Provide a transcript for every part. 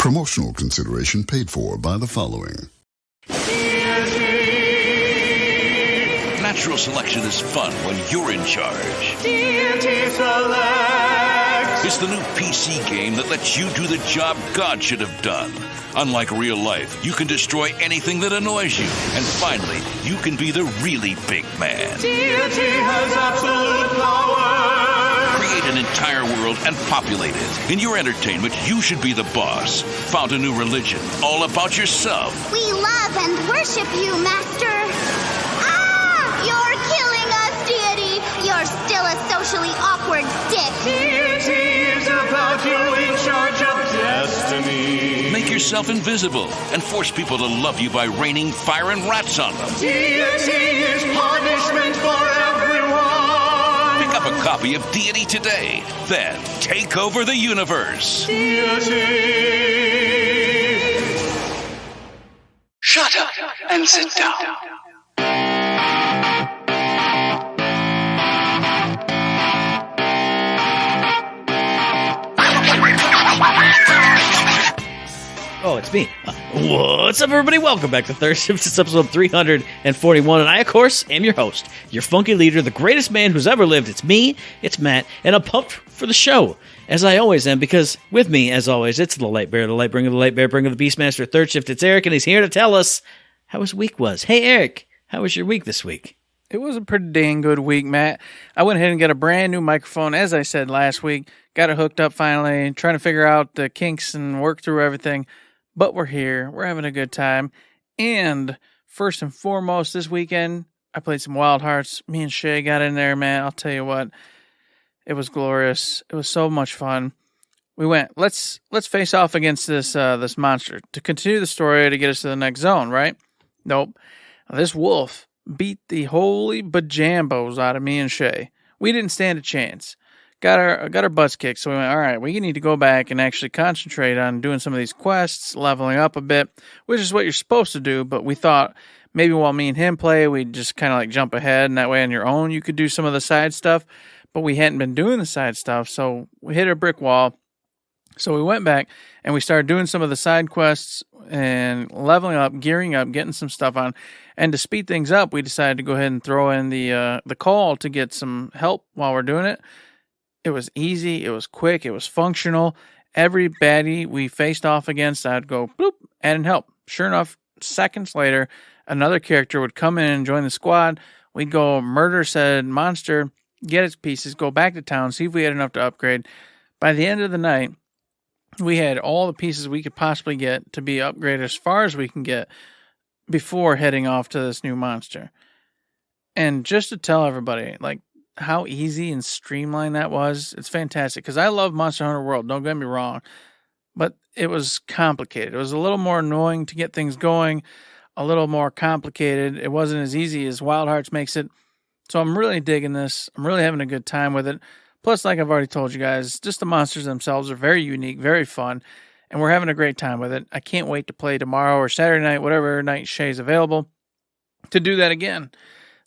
Promotional consideration paid for by the following. Natural selection is fun when you're in charge. Deity Select! It's the new PC game that lets you do the job God should have done. Unlike real life, you can destroy anything that annoys you. And finally, you can be the really big man. Deity has absolute power! Create an entire world and populate it. In your entertainment, you should be the boss. Found a new religion, all about yourself. We love and worship you, Master. You're killing us, Deity! You're still a socially awkward dick! Deity is about you in charge of destiny! Make yourself invisible and force people to love you by raining fire and rats on them. Deity is punishment for everyone! Pick up a copy of Deity today. Then take over the universe. Deity! Shut up and sit down. Oh, it's me. What's up, everybody? Welcome back to Third Shift. It's episode 341, and I, of course, am your host, your funky leader, the greatest man who's ever lived. It's me, it's Matt, and I'm pumped for the show, as I always am, because with me, as always, it's the Light Bearer, the Light Bringer, the Light Bear Bringer, the Beastmaster, Third Shift. It's Eric, and he's here to tell us how his week was. Hey, Eric, how was your week this week? It was a pretty dang good week, Matt. I went ahead and got a brand new microphone, as I said last week. Got it hooked up finally, trying to figure out the kinks and work through everything. But we're here. We're having a good time. And first and foremost, this weekend, I played some Wild Hearts. Me and Shay got in there, man. I'll tell you what. It was glorious. It was so much fun. We went, let's face off against this monster to continue the story to get us to the next zone, right? Nope. This wolf beat the holy bajambos out of me and Shay. We didn't stand a chance. Got our butts kicked, so we went, all right, we need to go back and actually concentrate on doing some of these quests, leveling up a bit, which is what you're supposed to do, but we thought maybe while me and him play, we'd just kind of like jump ahead, and that way on your own you could do some of the side stuff, but we hadn't been doing the side stuff, so we hit a brick wall. So we went back, and we started doing some of the side quests, and leveling up, gearing up, getting some stuff on, and to speed things up, we decided to go ahead and throw in the call to get some help while we're doing it. It was easy, it was quick, it was functional. Every baddie we faced off against, I'd go, bloop, add in help. Sure enough, seconds later, another character would come in and join the squad. We'd go murder said monster, get its pieces, go back to town, see if we had enough to upgrade. By the end of the night, we had all the pieces we could possibly get to be upgraded as far as we can get before heading off to this new monster. And just to tell everybody, like, how easy and streamlined that was. It's fantastic because I love Monster Hunter World, don't get me wrong, but it was complicated. It was a little more annoying to get things going, a little more complicated. It wasn't as easy as Wild Hearts makes it. So I'm really digging this. I'm really having a good time with it. Plus, like I've already told you guys, just the monsters themselves are very unique, very fun, and we're having a great time with it. I can't wait to play tomorrow or Saturday night, whatever night Shay's available, to do that again.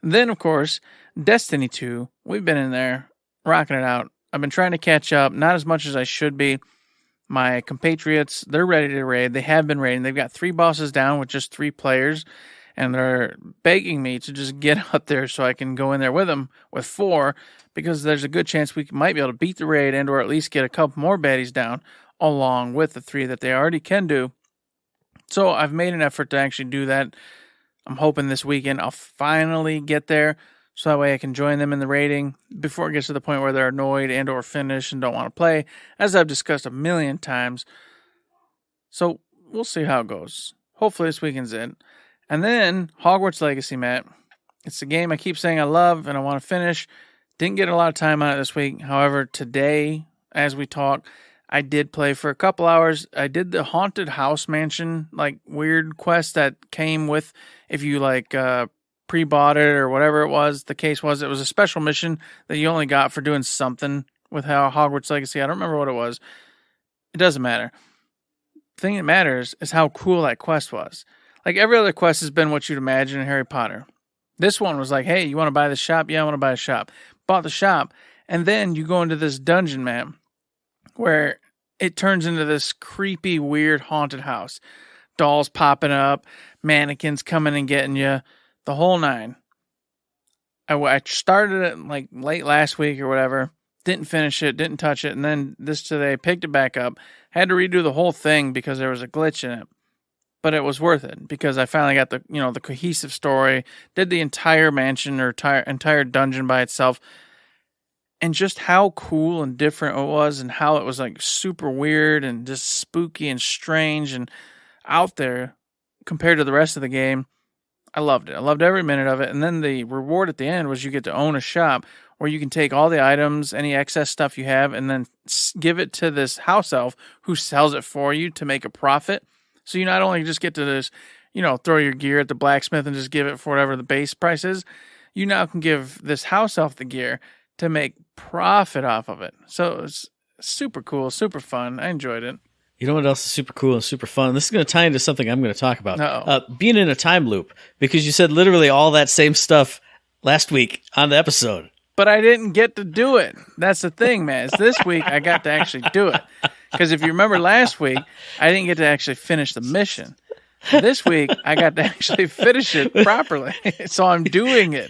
And then, of course, Destiny 2, we've been in there, rocking it out. I've been trying to catch up, not as much as I should be. My compatriots, they're ready to raid. They have been raiding. They've got 3 bosses down with just 3 players, and they're begging me to just get up there so I can go in there with them with 4, because there's a good chance we might be able to beat the raid and or at least get a couple more baddies down along with the 3 that they already can do. So I've made an effort to actually do that. I'm hoping this weekend I'll finally get there, so that way I can join them in the raiding before it gets to the point where they're annoyed and or finished and don't want to play, as I've discussed a million times. So we'll see how it goes. Hopefully this weekend's it. And then Hogwarts Legacy, Matt. It's a game I keep saying I love and I want to finish. Didn't get a lot of time on it this week. However, today, as we talk, I did play for a couple hours. I did the Haunted House Mansion, like, weird quest that came with, if you, like, pre-bought it or whatever it was, the case was, it was a special mission that you only got for doing something with how Hogwarts Legacy. I don't remember what it was. It doesn't matter. The thing that matters is how cool that quest was. Like, every other quest has been what you'd imagine in Harry Potter. This one was like, hey, you want to buy the shop? Yeah, I want to buy a shop. Bought the shop. And then you go into this dungeon, man, where it turns into this creepy, weird, haunted house. Dolls popping up, mannequins coming and getting you, the whole nine. I started it like late last week or whatever, didn't finish it, didn't touch it, and then this today picked it back up. Had to redo the whole thing because there was a glitch in it. But it was worth it because I finally got the cohesive story, did the entire mansion or entire dungeon by itself. And just how cool and different it was and how it was like super weird and just spooky and strange and out there compared to the rest of the game. I loved it. I loved every minute of it. And then the reward at the end was you get to own a shop where you can take all the items, any excess stuff you have, and then give it to this house elf who sells it for you to make a profit. So you not only just get to this, throw your gear at the blacksmith and just give it for whatever the base price is, you now can give this house elf the gear to make profit off of it. So it's super cool, super fun. I enjoyed it. You know what else is super cool and super fun? This is going to tie into something I'm going to talk about. Being in a time loop, because you said literally all that same stuff last week on the episode. But I didn't get to do it. That's the thing, man. It's this week I got to actually do it. Because if you remember last week, I didn't get to actually finish the mission. This week, I got to actually finish it properly. So I'm doing it.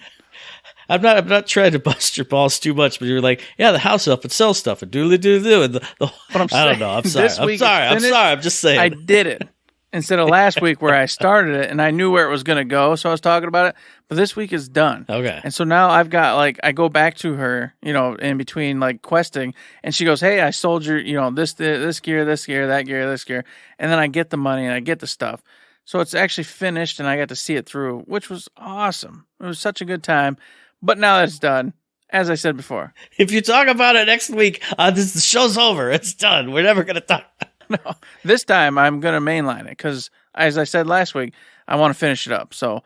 I'm not trying to bust your balls too much, but you're like, yeah, the house elf, it sells stuff, and doodly-doo-doo. And But I'm I don't know. I'm sorry. I'm sorry. I'm just saying. I did it. Instead of last week where I started it and I knew where it was going to go, so I was talking about it. But this week is done. Okay. And so now I've got, I go back to her, in between, questing, and she goes, hey, I sold your, this gear, this gear, that gear, this gear. And then I get the money and I get the stuff. So it's actually finished and I got to see it through, which was awesome. It was such a good time. But now that it's done, as I said before. If you talk about it next week, the show's over. It's done. We're never going to talk. No, this time I'm going to mainline it because, as I said last week, I want to finish it up. So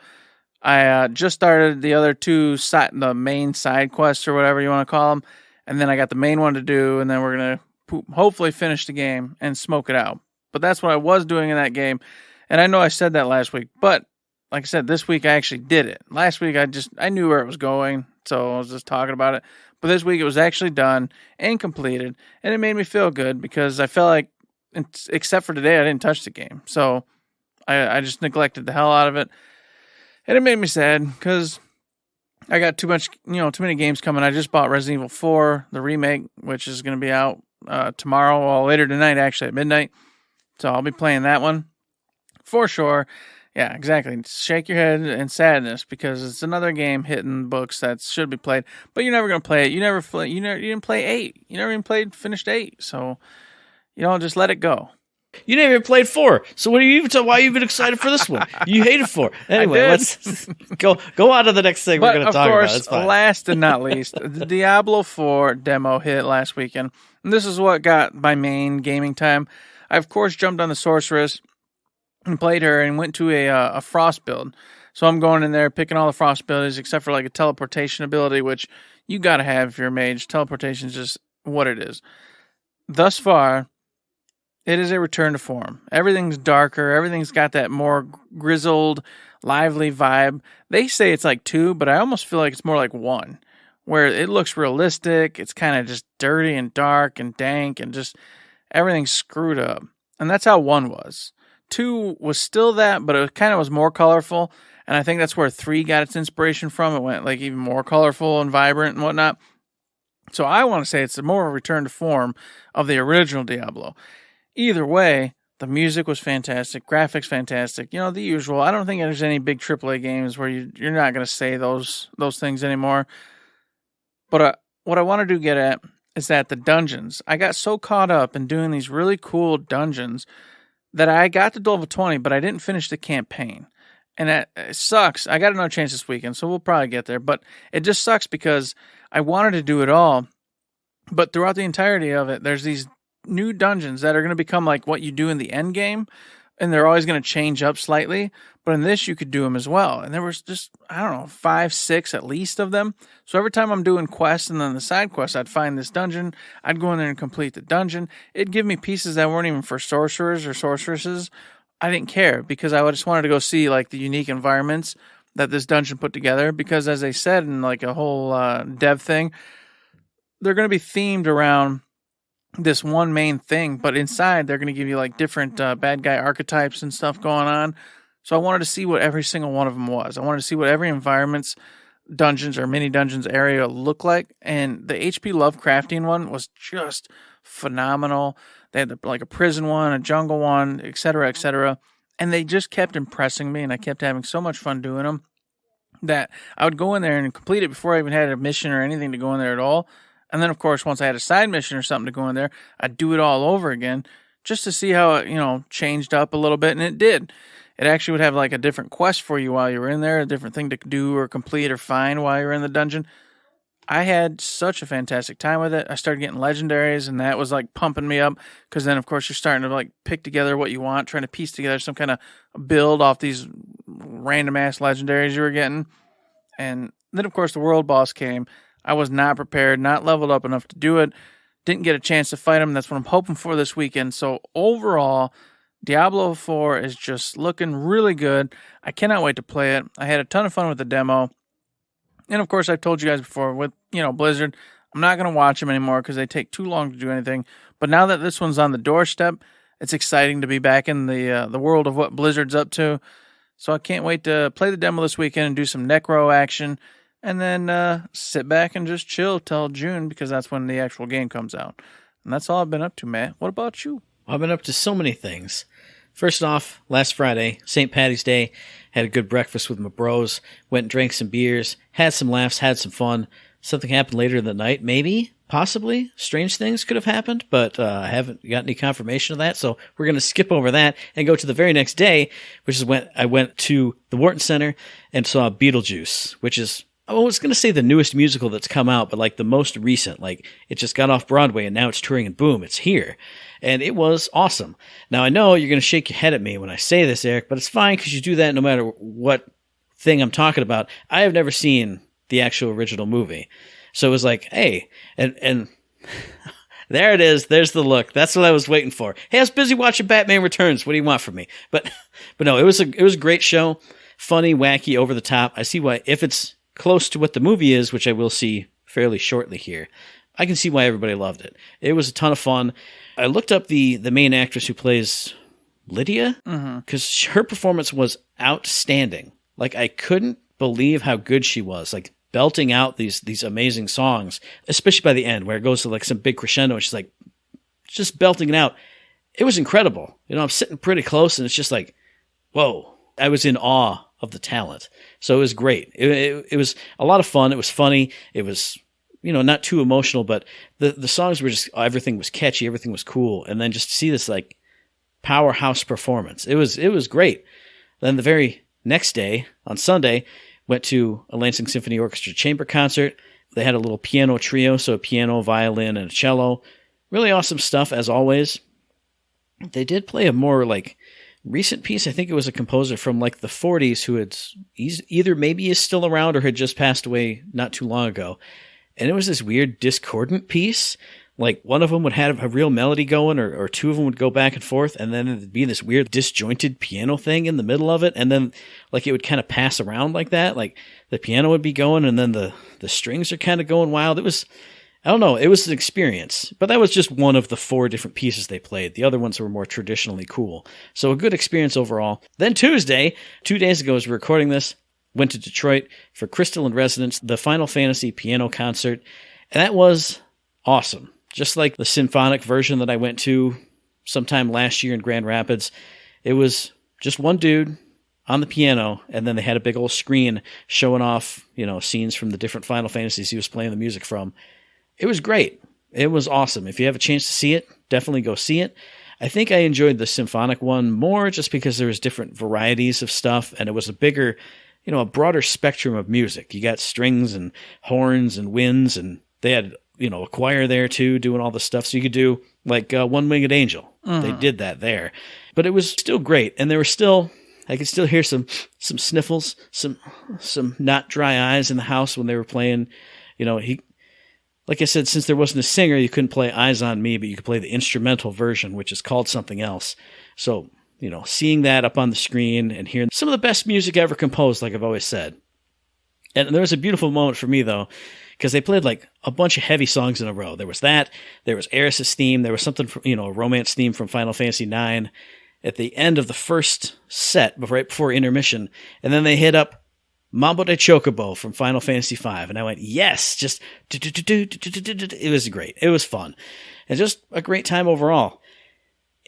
I just started the other two, the main side quests or whatever you want to call them. And then I got the main one to do, and then we're going to hopefully finish the game and smoke it out. But that's what I was doing in that game. And I know I said that last week, but like I said, this week I actually did it. Last week I knew where it was going, so I was just talking about it. But this week it was actually done and completed, and it made me feel good because I felt like, except for today, I didn't touch the game. So I just neglected the hell out of it. And it made me sad because I got too many games coming. I just bought Resident Evil 4, the remake, which is going to be out tomorrow, or later tonight, actually, at midnight. So I'll be playing that one for sure. Yeah, exactly. Shake your head in sadness because it's another game hitting books that should be played, but you're never going to play it. You didn't play 8. You never even finished 8. So, just let it go. You never even played 4. So why are you even excited for this one? You hated 4. Anyway, let's go on to the next thing we're going to talk about. It's fine. Last and not least, the Diablo 4 demo hit last weekend. And this is what got my main gaming time. I, of course, jumped on the Sorceress and played her and went to a Frost build. So I'm going in there, picking all the Frost abilities, except for a teleportation ability, which you got to have if you're a mage. Teleportation is just what it is. Thus far, it is a return to form. Everything's darker. Everything's got that more grizzled, lively vibe. They say it's 2, but I almost feel like it's more like 1, where it looks realistic. It's kind of just dirty and dark and dank and just everything's screwed up. And that's how 1 was. 2 was still that, but it kind of was more colorful. And I think that's where 3 got its inspiration from. It went even more colorful and vibrant and whatnot. So I want to say it's more of a return to form of the original Diablo. Either way, the music was fantastic, graphics fantastic, the usual. I don't think there's any big AAA games where you're not going to say those things anymore. But what I want to get at is that the dungeons, I got so caught up in doing these really cool dungeons that I got to level 20, but I didn't finish the campaign. And that sucks. I got another chance this weekend, so we'll probably get there. But it just sucks because I wanted to do it all. But throughout the entirety of it, there's these new dungeons that are going to become like what you do in the end game, and they're always going to change up slightly. But in this, you could do them as well. And there was just, 5, 6 at least of them. So every time I'm doing quests and then the side quests, I'd find this dungeon. I'd go in there and complete the dungeon. It'd give me pieces that weren't even for sorcerers or sorceresses. I didn't care because I just wanted to go see the unique environments that this dungeon put together. Because as they said in a whole dev thing, they're going to be themed around this one main thing, but inside they're going to give you like different bad guy archetypes and stuff going on. So I wanted to see what every single one of them was. I wanted to see what every environment's dungeons or mini dungeons area looked like. And the HP Lovecraftian one was just phenomenal. They had like a prison one, a jungle one, etc., etc. And they just kept impressing me, and I kept having so much fun doing them that I would go in there and complete it before I even had a mission or anything to go in there at all. And then, of course, once I had a side mission or something to go in there, I'd do it all over again just to see how it, changed up a little bit. And it did. It actually would have like a different quest for you while you were in there, a different thing to do or complete or find while you were in the dungeon. I had such a fantastic time with it. I started getting legendaries, and that was like pumping me up because then, of course, you're starting to like pick together what you want, trying to piece together some kind of build off these random ass legendaries you were getting. And then, of course, the world boss came. I was not prepared, not leveled up enough to do it. Didn't get a chance to fight him. That's what I'm hoping for this weekend. So overall, Diablo 4 is just looking really good. I cannot wait to play it. I had a ton of fun with the demo. And of course, I've told you guys before, with, Blizzard, I'm not going to watch them anymore because they take too long to do anything. But now that this one's on the doorstep, it's exciting to be back in the world of what Blizzard's up to. So I can't wait to play the demo this weekend and do some Necro action. And then sit back and just chill till June because that's when the actual game comes out. And that's all I've been up to, Matt. What about you? I've been up to so many things. First off, last Friday, St. Patty's Day, had a good breakfast with my bros, went and drank some beers, had some laughs, had some fun. Something happened later in the night, maybe, possibly. Strange things could have happened, but I haven't got any confirmation of that, so we're going to skip over that and go to the very next day, which is when I went to the Wharton Center and saw Beetlejuice, which is, I was going to say the newest musical that's come out, but like the most recent. Like, it just got off Broadway and now it's touring and boom, it's here. And it was awesome. Now, I know you're going to shake your head at me when I say this, Eric, but it's fine because you do that no matter what thing I'm talking about. I have never seen the actual original movie. So it was like, hey, and there it is. There's the look. That's what I was waiting for. Hey, I was busy watching Batman Returns. What do you want from me? But no, it was a great show. Funny, wacky, over the top. I see why, if it's close to what the movie is, which I will see fairly shortly here, I can see why everybody loved it. It was a ton of fun. I looked up the main actress who plays Lydia because her performance was outstanding. Like, I couldn't believe how good she was, like belting out these amazing songs, especially by the end where it goes to like some big crescendo and she's like just belting it out. It was incredible. I'm sitting pretty close and it's just like, whoa. I was in awe of the talent. So it was great. It was a lot of fun. It was funny. It was, not too emotional, but the songs were just, everything was catchy. Everything was cool. And then just to see this like powerhouse performance, it was great. Then the very next day on Sunday, went to a Lansing Symphony Orchestra chamber concert. They had a little piano trio. So a piano, violin, and a cello. Really awesome stuff as always. They did play a more like recent piece. I think it was a composer from like the 40s who had either maybe is still around or had just passed away not too long ago. And it was this weird discordant piece. Like one of them would have a real melody going or two of them would go back and forth. And then it'd be this weird disjointed piano thing in the middle of it. And then like it would kind of pass around like that. Like the piano would be going and then the strings are kind of going wild. It was, I don't know. It was an experience, but that was just one of the 4 different pieces they played. The other ones were more traditionally cool. So a good experience overall. Then Tuesday, 2 days ago as we're recording this, went to Detroit for Crystal and Resonance, the Final Fantasy piano concert. And that was awesome. Just like the symphonic version that I went to sometime last year in Grand Rapids. It was just one dude on the piano, and then they had a big old screen showing off, scenes from the different Final Fantasies he was playing the music from. It was great. It was awesome. If you have a chance to see it, definitely go see it. I think I enjoyed the symphonic one more just because there was different varieties of stuff, and it was a bigger, a broader spectrum of music. You got strings and horns and winds, and they had, a choir there too, doing all the stuff. So you could do like One Winged Angel. They did that there. But it was still great, and there were still, I could still hear some sniffles, some not dry eyes in the house when they were playing. Like I said, since there wasn't a singer, you couldn't play Eyes on Me, but you could play the instrumental version, which is called something else. So, seeing that up on the screen and hearing some of the best music ever composed, like I've always said. And there was a beautiful moment for me, though, because they played like a bunch of heavy songs in a row. There was that, there was Eris's theme, there was something from, a romance theme from Final Fantasy IX at the end of the first set, right before intermission, and then they hit up Mambo de Chocobo from Final Fantasy V, and I went, yes, just it was great. It was fun, and just a great time overall.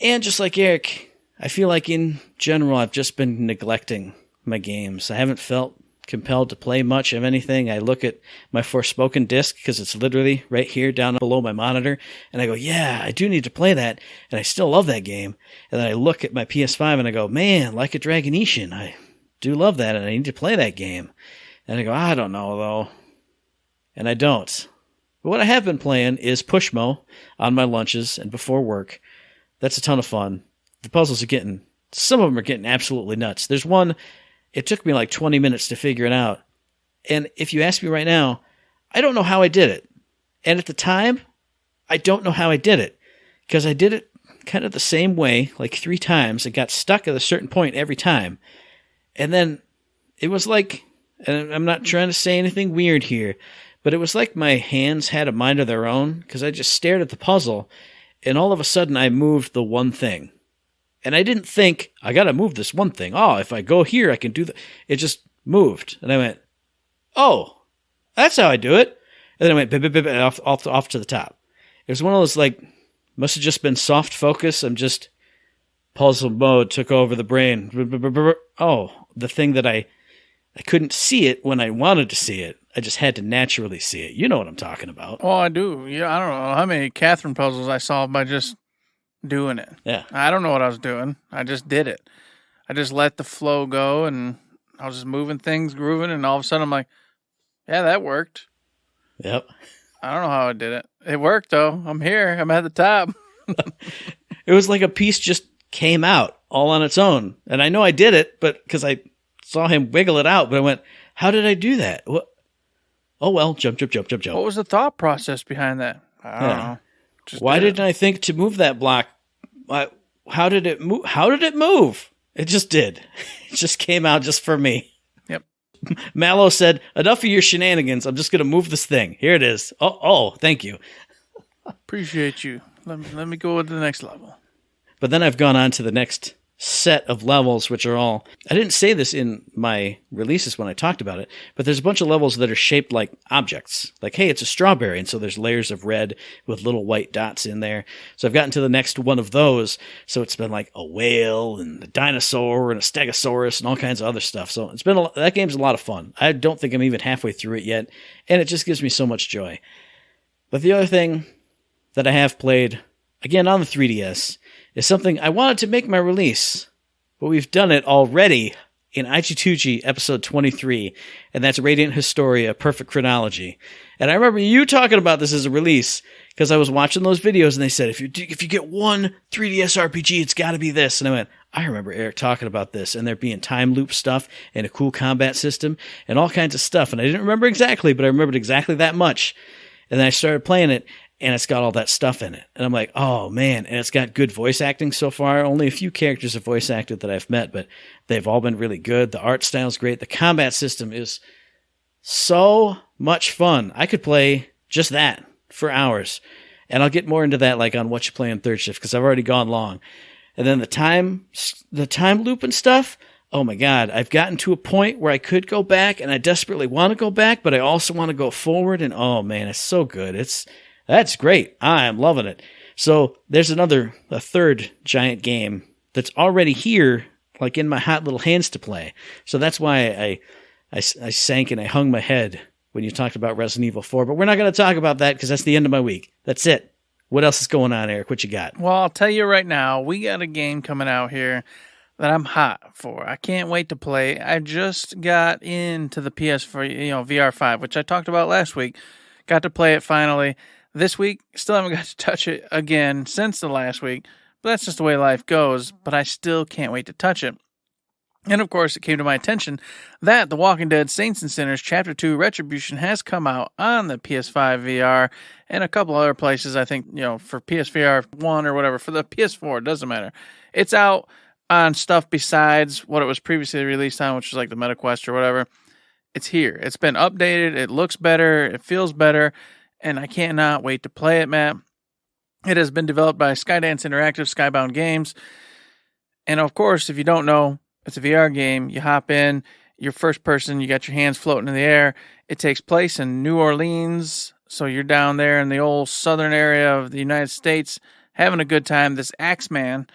And just like Eric, I feel like in general I've just been neglecting my games. I haven't felt compelled to play much of anything. I look at my Forspoken disc because it's literally right here down below my monitor, and I go, yeah, I do need to play that, and I still love that game. And then I look at my PS5 and I go, man, Like a Dragonetian, I do love that, and I need to play that game. And I go, I don't know though, and I don't. But what I have been playing is Pushmo on my lunches and before work. That's a ton of fun. The puzzles are some of them are getting absolutely nuts. There's one, it took me like 20 minutes to figure it out. And if you ask me right now, I don't know how I did it. And at the time, I don't know how I did it. Because I did it kind of the same way, like 3 times. It got stuck at a certain point every time. And then it was like, and I'm not trying to say anything weird here, but it was like my hands had a mind of their own, because I just stared at the puzzle, and all of a sudden I moved the one thing. And I didn't think, I gotta move this one thing. Oh, if I go here, I can do that. It just moved. And I went, oh, that's how I do it. And then I went, bip, off to the top. It was one of those, like, must have just been soft focus. I'm just, puzzle mode took over the brain. Oh, the thing that I couldn't see it when I wanted to see it. I just had to naturally see it. You know what I'm talking about. Oh, I do. Yeah, I don't know how many Catherine puzzles I solved by just doing it. Yeah. I don't know what I was doing. I just did it. I just let the flow go, and I was just moving things, grooving, and all of a sudden I'm like, yeah, that worked. Yep. I don't know how I did it. It worked, though. I'm here. I'm at the top. It was like a piece just came out all on its own. And I know I did it, but because I saw him wiggle it out, but I went, how did I do that? What? Oh, well, jump. What was the thought process behind that? I don't know. Why didn't I think to move that block? How did it move? How did it move? It just did. It just came out just for me. Yep. Mallow said, enough of your shenanigans. I'm just going to move this thing. Here it is. Oh, thank you. Appreciate you. Let me go to the next level. But then I've gone on to the next set of levels, which are all, I didn't say this in my releases when I talked about it, but there's a bunch of levels that are shaped like objects. Like, hey, it's a strawberry, and so there's layers of red with little white dots in there. So I've gotten to the next one of those, so it's been like a whale and a dinosaur and a stegosaurus and all kinds of other stuff. So it's been that game's a lot of fun. I don't think I'm even halfway through it yet, and it just gives me so much joy. But the other thing that I have played, again on the 3DS, is something I wanted to make my release, but we've done it already in IG2G episode 23, and that's Radiant Historia Perfect Chronology. And I remember you talking about this as a release, because I was watching those videos, and they said, if you get one 3DS RPG, it's got to be this. And I went, I remember Eric talking about this, and there being time loop stuff, and a cool combat system, and all kinds of stuff. And I didn't remember exactly, but I remembered exactly that much. And then I started playing it, and it's got all that stuff in it. And I'm like, oh, man. And it's got good voice acting so far. Only a few characters have voice acted that I've met, but they've all been really good. The art style's great. The combat system is so much fun. I could play just that for hours. And I'll get more into that like on What You Play on Third Shift, because I've already gone long. And then the time loop and stuff, oh my God, I've gotten to a point where I could go back, and I desperately want to go back, but I also want to go forward. And oh man, it's so good. That's great. I am loving it. So there's a third giant game that's already here, like in my hot little hands to play. So that's why I sank and I hung my head when you talked about Resident Evil 4. But we're not going to talk about that because that's the end of my week. That's it. What else is going on, Eric? What you got? Well, I'll tell you right now, we got a game coming out here that I'm hot for. I can't wait to play. I just got into the PS4, VR5, which I talked about last week. Got to play it finally. This week, still haven't got to touch it again since the last week, but that's just the way life goes, but I still can't wait to touch it. And of course, it came to my attention that The Walking Dead Saints and Sinners Chapter 2 Retribution has come out on the PS5 VR and a couple other places, I think, for PSVR 1 or whatever, for the PS4, it doesn't matter. It's out on stuff besides what it was previously released on, which was like the MetaQuest or whatever. it's here. It's been updated. It looks better. It feels better. And I cannot wait to play it, Matt. It has been developed by Skydance Interactive, Skybound Games. And of course, if you don't know, it's a VR game. You hop in, you're first person, you got your hands floating in the air. It takes place in New Orleans. So you're down there in the old southern area of the United States having a good time. This Axeman,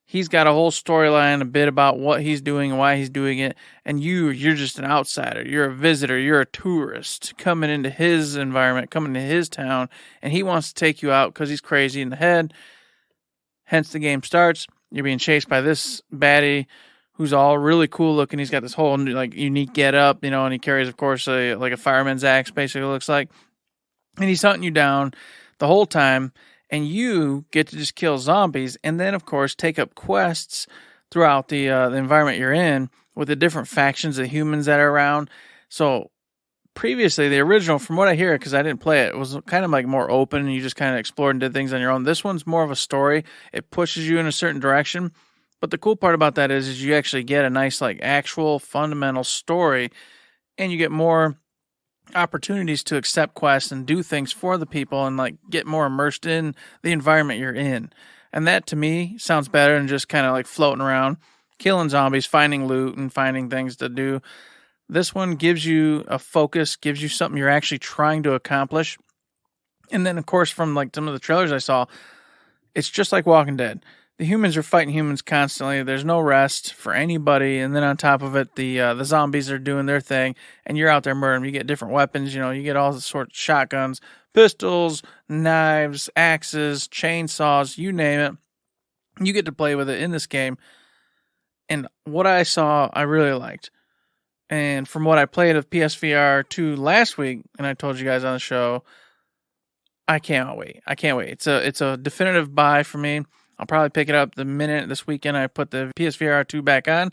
he's got a whole storyline, a bit about what he's doing and why he's doing it. And you're just an outsider. You're a visitor. You're a tourist coming into his environment, coming to his town. And he wants to take you out because he's crazy in the head. Hence the game starts. You're being chased by this baddie who's all really cool looking. He's got this whole like unique get up, and he carries, of course, like a fireman's axe, basically looks like. And he's hunting you down the whole time. And you get to just kill zombies and then, of course, take up quests throughout the environment you're in with the different factions of humans that are around. So previously, the original, from what I hear, because I didn't play it, was kind of like more open and you just kind of explored and did things on your own. This one's more of a story. It pushes you in a certain direction. But the cool part about that is you actually get a nice, like, actual fundamental story and you get more opportunities to accept quests and do things for the people and like get more immersed in the environment you're in. And that to me sounds better than just kind of like floating around, killing zombies, finding loot and finding things to do. This one gives you a focus, gives you something you're actually trying to accomplish. And then of course from like some of the trailers I saw, it's just like Walking Dead. The humans are fighting humans constantly. There's no rest for anybody. And then on top of it, the zombies are doing their thing. And you're out there murdering. You get different weapons. You get all the sorts of shotguns, pistols, knives, axes, chainsaws, you name it. You get to play with it in this game. And what I saw, I really liked. And from what I played of PSVR 2 last week, and I told you guys on the show, I can't wait. It's a definitive buy for me. I'll probably pick it up the minute this weekend I put the PSVR 2 back on,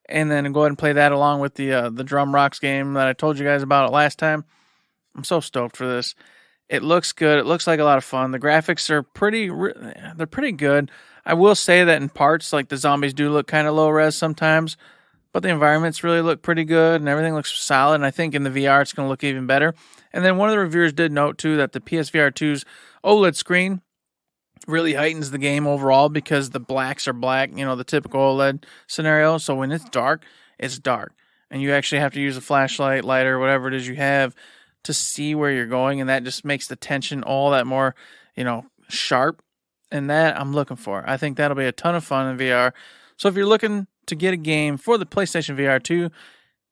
and then go ahead and play that along with the Drum Rocks game that I told you guys about last time. I'm so stoked for this. It looks good. It looks like a lot of fun. The graphics are they're pretty good. I will say that in parts, like the zombies do look kind of low res sometimes, but the environments really look pretty good and everything looks solid. And I think in the VR it's going to look even better. And then one of the reviewers did note too that the PSVR 2's OLED screen really heightens the game overall because the blacks are black, the typical OLED scenario. So when it's dark, and you actually have to use a flashlight, lighter, whatever it is you have to see where you're going. And that just makes the tension all that more, sharp. And that I'm looking for. I think that'll be a ton of fun in VR. So if you're looking to get a game for the PlayStation VR 2,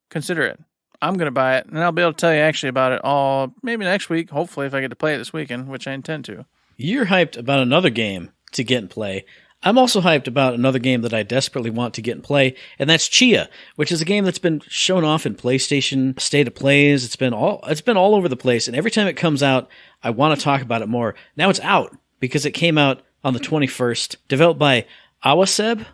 consider it. I'm going to buy it, and I'll be able to tell you actually about it all maybe next week, hopefully if I get to play it this weekend, which I intend to. You're hyped about another game to get and play. I'm also hyped about another game that I desperately want to get and play, and that's Tchia, which is a game that's been shown off in PlayStation State of Plays. It's been all over the place, and every time it comes out, I want to talk about it more. Now it's out because it came out on the 21st, developed by Awakeb,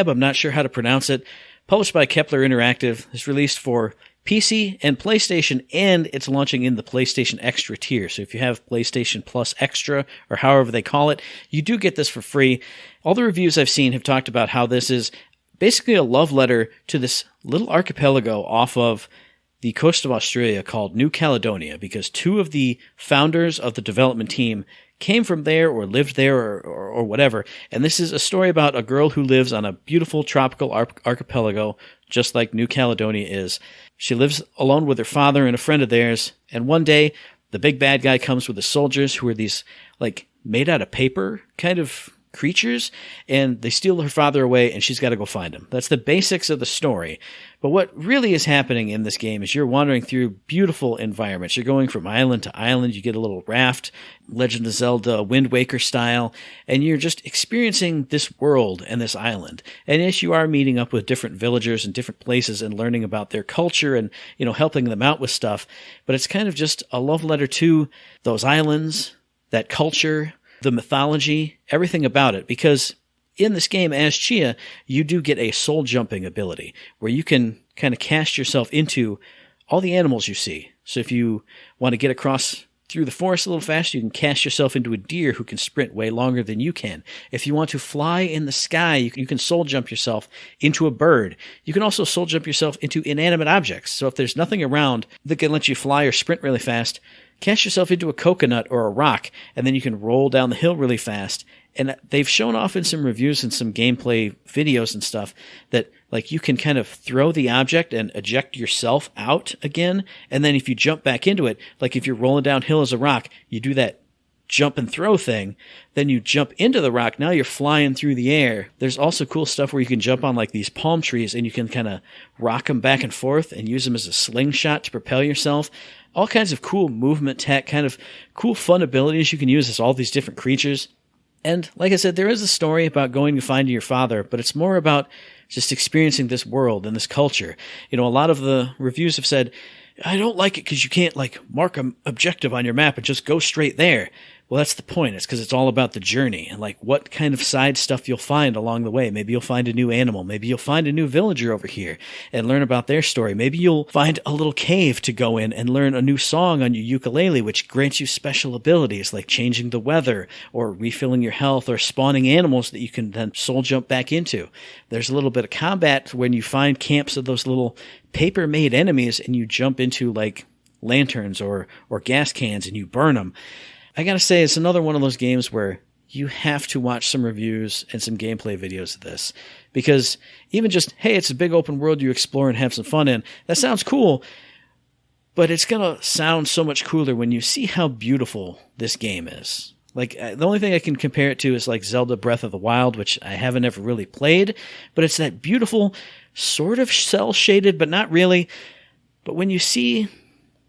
I'm not sure how to pronounce it, published by Kepler Interactive. It's released for PC and PlayStation, and it's launching in the PlayStation Extra tier. So if you have PlayStation Plus Extra, or however they call it, you do get this for free. All the reviews I've seen have talked about how this is basically a love letter to this little archipelago off of the coast of Australia called New Caledonia, because two of the founders of the development team came from there or lived there or whatever. And this is a story about a girl who lives on a beautiful tropical archipelago, just like New Caledonia is. She lives alone with her father and a friend of theirs. And one day, the big bad guy comes with the soldiers, who are these, like, made out of paper kind of creatures, and they steal her father away, and she's got to go find him. That's the basics of the story. But what really is happening in this game is you're wandering through beautiful environments. You're going from island to island. You get a little raft, Legend of Zelda, Wind Waker style, and you're just experiencing this world and this island. And yes, you are meeting up with different villagers in different places and learning about their culture and, helping them out with stuff. But it's kind of just a love letter to those islands, that culture, the mythology, everything about it, because in this game, as Tchia, you do get a soul jumping ability where you can kind of cast yourself into all the animals you see. So if you want to get across through the forest a little faster, you can cast yourself into a deer who can sprint way longer than you can. If you want to fly in the sky, you can soul jump yourself into a bird. You can also soul jump yourself into inanimate objects. So if there's nothing around that can let you fly or sprint really fast, cast yourself into a coconut or a rock, and then you can roll down the hill really fast. And they've shown off in some reviews and some gameplay videos and stuff that like you can kind of throw the object and eject yourself out again. And then if you jump back into it, like if you're rolling downhill as a rock, you do that jump and throw thing. Then you jump into the rock. Now you're flying through the air. There's also cool stuff where you can jump on like these palm trees and you can kind of rock them back and forth and use them as a slingshot to propel yourself. All kinds of cool movement tech, kind of cool fun abilities you can use as all these different creatures. And like I said, there is a story about going to find your father, but it's more about just experiencing this world and this culture. You know, a lot of the reviews have said, I don't like it because you can't like mark an objective on your map and just go straight there. Well, that's the point. It's because it's all about the journey and like what kind of side stuff you'll find along the way. Maybe you'll find a new animal. Maybe you'll find a new villager over here and learn about their story. Maybe you'll find a little cave to go in and learn a new song on your ukulele, which grants you special abilities like changing the weather or refilling your health or spawning animals that you can then soul jump back into. There's a little bit of combat when you find camps of those little paper-made enemies and you jump into like lanterns or gas cans and you burn them. I gotta say, it's another one of those games where you have to watch some reviews and some gameplay videos of this. Because even just, hey, it's a big open world you explore and have some fun in, that sounds cool, but it's gonna sound so much cooler when you see how beautiful this game is. Like, the only thing I can compare it to is like Zelda Breath of the Wild, which I haven't ever really played, but it's that beautiful, sort of cel-shaded, but not really. But when you see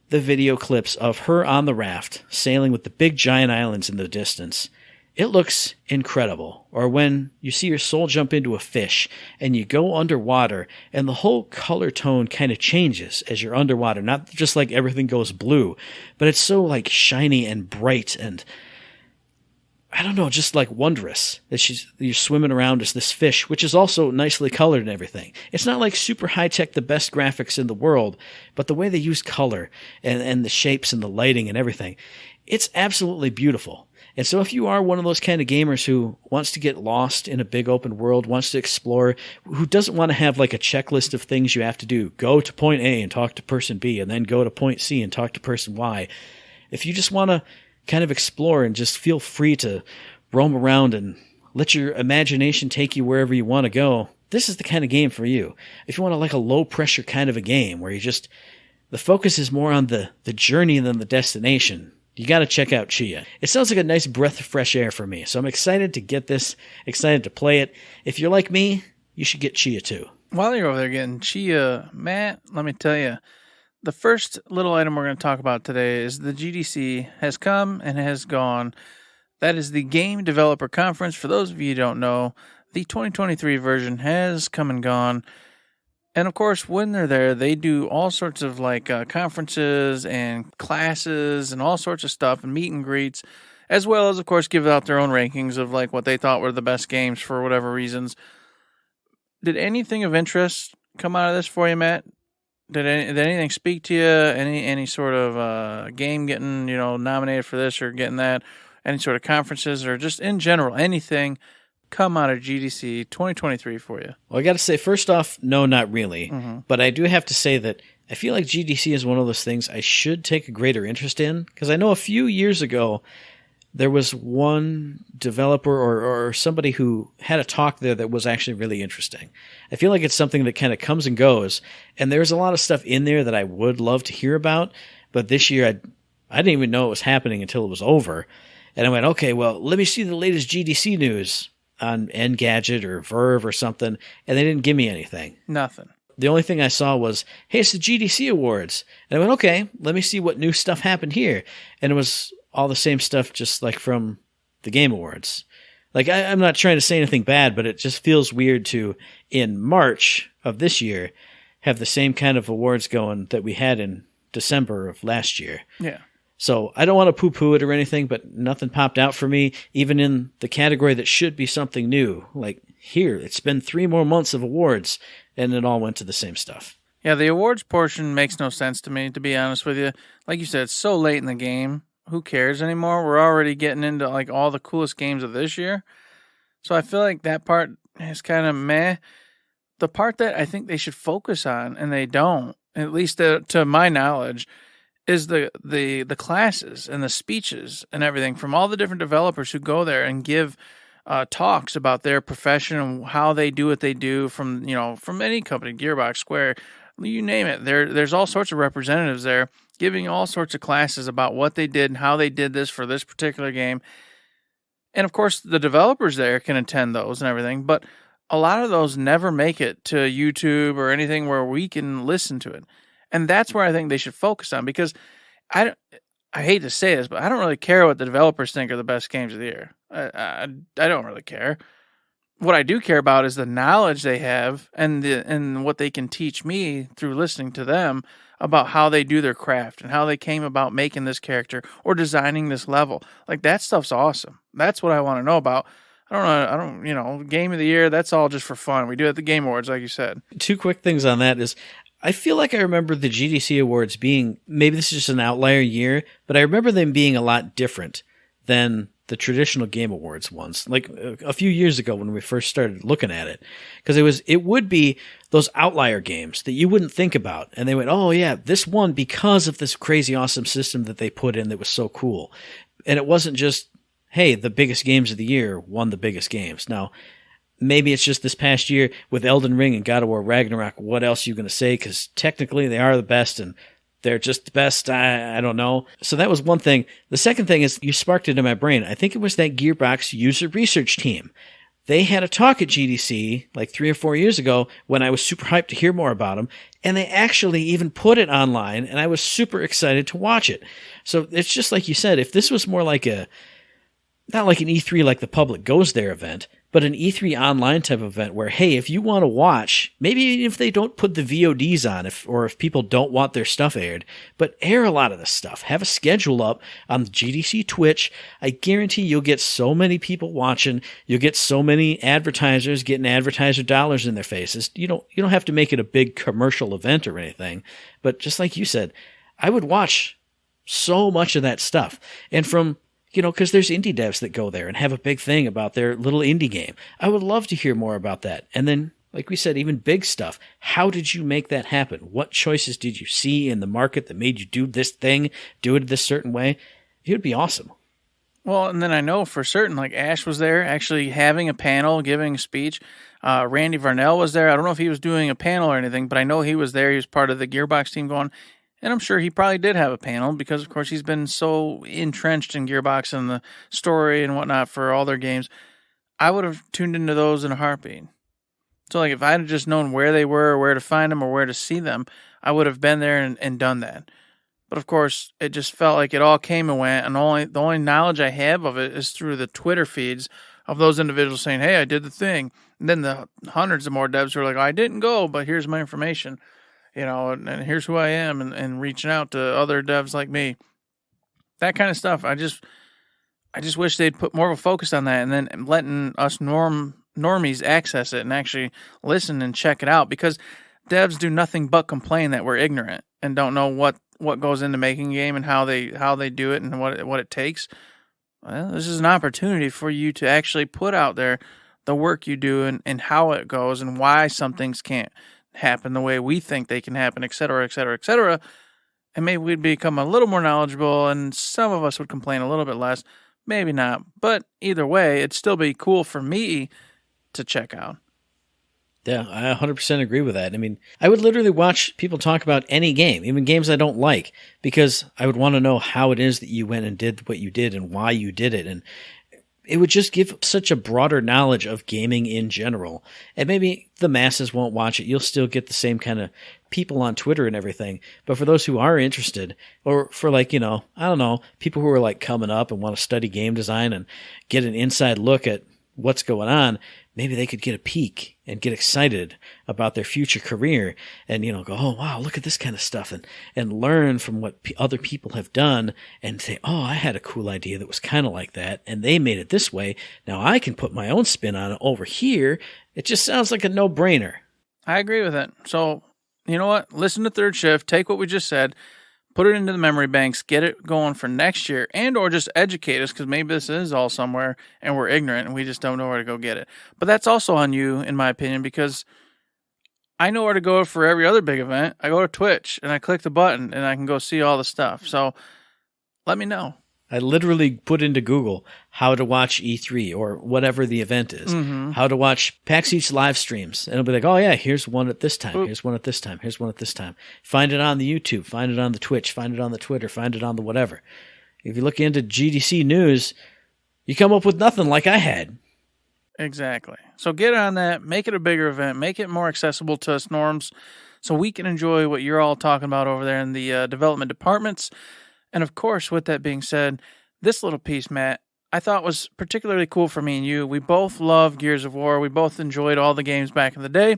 the video clips of her on the raft sailing with the big giant islands in the distance, it looks incredible. Or when you see your soul jump into a fish and you go underwater and the whole color tone kind of changes as you're underwater. Not just like everything goes blue, but it's so like shiny and bright and I don't know, just like wondrous that you're swimming around as this fish, which is also nicely colored and everything. It's not like super high tech, the best graphics in the world, but the way they use color and the shapes and the lighting and everything, it's absolutely beautiful. And so if you are one of those kind of gamers who wants to get lost in a big open world, wants to explore, who doesn't want to have like a checklist of things you have to do, go to point A and talk to person B, and then go to point C and talk to person Y. If you just want to kind of explore and just feel free to roam around and let your imagination take you wherever you want to go, this is the kind of game for you. If you want like a low pressure kind of a game where the focus is more on the journey than the destination, you got to check out Tchia. It sounds like a nice breath of fresh air for me, so I'm excited to get this, excited to play it. If you're like me, you should get Tchia too. While you're over there getting Tchia, Matt, let me tell you, the first little item we're going to talk about today is the GDC has come and has gone. That is the Game Developer Conference. For those of you who don't know, the 2023 version has come and gone. And of course, when they're there, they do all sorts of like conferences and classes and all sorts of stuff and meet and greets, as well as, of course, give out their own rankings of like what they thought were the best games for whatever reasons. Did anything of interest come out of this for you, Matt? Did anything speak to you? Any sort of game getting nominated for this or getting that? Any sort of conferences or just in general anything come out of GDC 2023 for you? Well, I got to say, first off, no, not really. Mm-hmm. But I do have to say that I feel like GDC is one of those things I should take a greater interest in, because I know a few years ago there was one developer or somebody who had a talk there that was actually really interesting. I feel like it's something that kind of comes and goes, and there's a lot of stuff in there that I would love to hear about, but this year I didn't even know it was happening until it was over. And I went, okay, well, let me see the latest GDC news on Engadget or Verve or something, and they didn't give me anything. Nothing. The only thing I saw was, hey, it's the GDC Awards. And I went, okay, let me see what new stuff happened here. And it was all the same stuff just like from the Game Awards. Like, I'm not trying to say anything bad, but it just feels weird to, in March of this year, have the same kind of awards going that we had in December of last year. Yeah. So I don't want to poo-poo it or anything, but nothing popped out for me, even in the category that should be something new. Like, here, it's been 3 more months of awards, and it all went to the same stuff. Yeah, the awards portion makes no sense to me, to be honest with you. Like you said, it's so late in the game who cares anymore? We're already getting into like all the coolest games of this year. So I feel like that part is kind of meh. The part that I think they should focus on, and they don't, at least to my knowledge, is the classes and the speeches and everything from all the different developers who go there and give talks about their profession and how they do what they do from any company, Gearbox, Square, you name it. There's all sorts of representatives there giving all sorts of classes about what they did and how they did this for this particular game. And of course, the developers there can attend those and everything, but a lot of those never make it to YouTube or anything where we can listen to it. And that's where I think they should focus on, because I hate to say this, but I don't really care what the developers think are the best games of the year. I don't really care. What I do care about is the knowledge they have and what they can teach me through listening to them about how they do their craft and how they came about making this character or designing this level. Like, that stuff's awesome. That's what I want to know about. I don't, game of the year, that's all just for fun. We do it at the Game Awards, like you said. Two quick things on that is, I feel like I remember the GDC Awards being, maybe this is just an outlier year, but I remember them being a lot different than the traditional Game Awards ones, like a few years ago when we first started looking at it. Because it would be those outlier games that you wouldn't think about. And they went, oh yeah, this won because of this crazy awesome system that they put in that was so cool. And it wasn't just, hey, the biggest games of the year won the biggest games. Now, maybe it's just this past year with Elden Ring and God of War Ragnarok. What else are you going to say? Because technically they are the best and they're just the best. I don't know. So that was one thing. The second thing is, you sparked it in my brain. I think it was that Gearbox user research team. They had a talk at GDC like 3 or 4 years ago when I was super hyped to hear more about them. And they actually even put it online, and I was super excited to watch it. So it's just like you said, if this was more like not like an E3 like the public goes there event, but an E3 online type of event where, hey, if you want to watch, maybe if they don't put the VODs on, or if people don't want their stuff aired, but air a lot of this stuff. Have a schedule up on the GDC Twitch. I guarantee you'll get so many people watching. You'll get so many advertisers getting advertiser dollars in their faces. You don't have to make it a big commercial event or anything, but just like you said, I would watch so much of that stuff. And from because there's indie devs that go there and have a big thing about their little indie game. I would love to hear more about that. And then, like we said, even big stuff. How did you make that happen? What choices did you see in the market that made you do this thing, do it this certain way? It would be awesome. Well, and then I know for certain, like Ash was there actually having a panel, giving a speech. Randy Varnell was there. I don't know if he was doing a panel or anything, but I know he was there. He was part of the Gearbox team going. And I'm sure he probably did have a panel because, of course, he's been so entrenched in Gearbox and the story and whatnot for all their games. I would have tuned into those in a heartbeat. So, like, if I had just known where they were or where to find them or where to see them, I would have been there and done that. But, of course, it just felt like it all came and went, and the only knowledge I have of it is through the Twitter feeds of those individuals saying, hey, I did the thing. And then the hundreds of more devs who are like, I didn't go, but here's my information. And here's who I am, and reaching out to other devs like me. That kind of stuff. I just wish they'd put more of a focus on that, and then letting us normies access it and actually listen and check it out, because devs do nothing but complain that we're ignorant and don't know what goes into making a game and how they do it and what it takes. Well, this is an opportunity for you to actually put out there the work you do and how it goes and why some things can't happen the way we think they can happen, et cetera, et cetera, et cetera. And maybe we'd become a little more knowledgeable, and some of us would complain a little bit less. Maybe not. But either way, it'd still be cool for me to check out. Yeah, I 100% agree with that. I mean, I would literally watch people talk about any game, even games I don't like, because I would want to know how it is that you went and did what you did and why you did it. And it would just give such a broader knowledge of gaming in general. And maybe the masses won't watch it. You'll still get the same kind of people on Twitter and everything. But for those who are interested, or for I don't know, people who are like coming up and want to study game design and get an inside look at what's going on, maybe they could get a peek and get excited about their future career and, go, oh, wow, look at this kind of stuff and learn from what other people have done and say, oh, I had a cool idea that was kind of like that and they made it this way. Now I can put my own spin on it over here. It just sounds like a no-brainer. I agree with it. So, you know what? Listen to Third Shift. Take what we just said. put it into the memory banks, get it going for next year, and or just educate us, because maybe this is all somewhere and we're ignorant and we just don't know where to go get it. But that's also on you, in my opinion, because I know where to go for every other big event. I go to Twitch and I click the button and I can go see all the stuff. So let me know. I literally put into Google how to watch E3 or whatever the event is, how to watch PAX East live streams. And it'll be like, oh, yeah, here's one at this time. Here's one at this time. Here's one at this time. Find it on the YouTube. Find it on the Twitch. Find it on the Twitter. Find it on the whatever. If you look into GDC news, you come up with nothing like I had. Exactly. So get on that. Make it a bigger event. Make it more accessible to us norms so we can enjoy what you're all talking about over there in the development departments. And of course, with that being said, this little piece, Matt, I thought was particularly cool for me and you. We both love Gears of War. We both enjoyed all the games back in the day.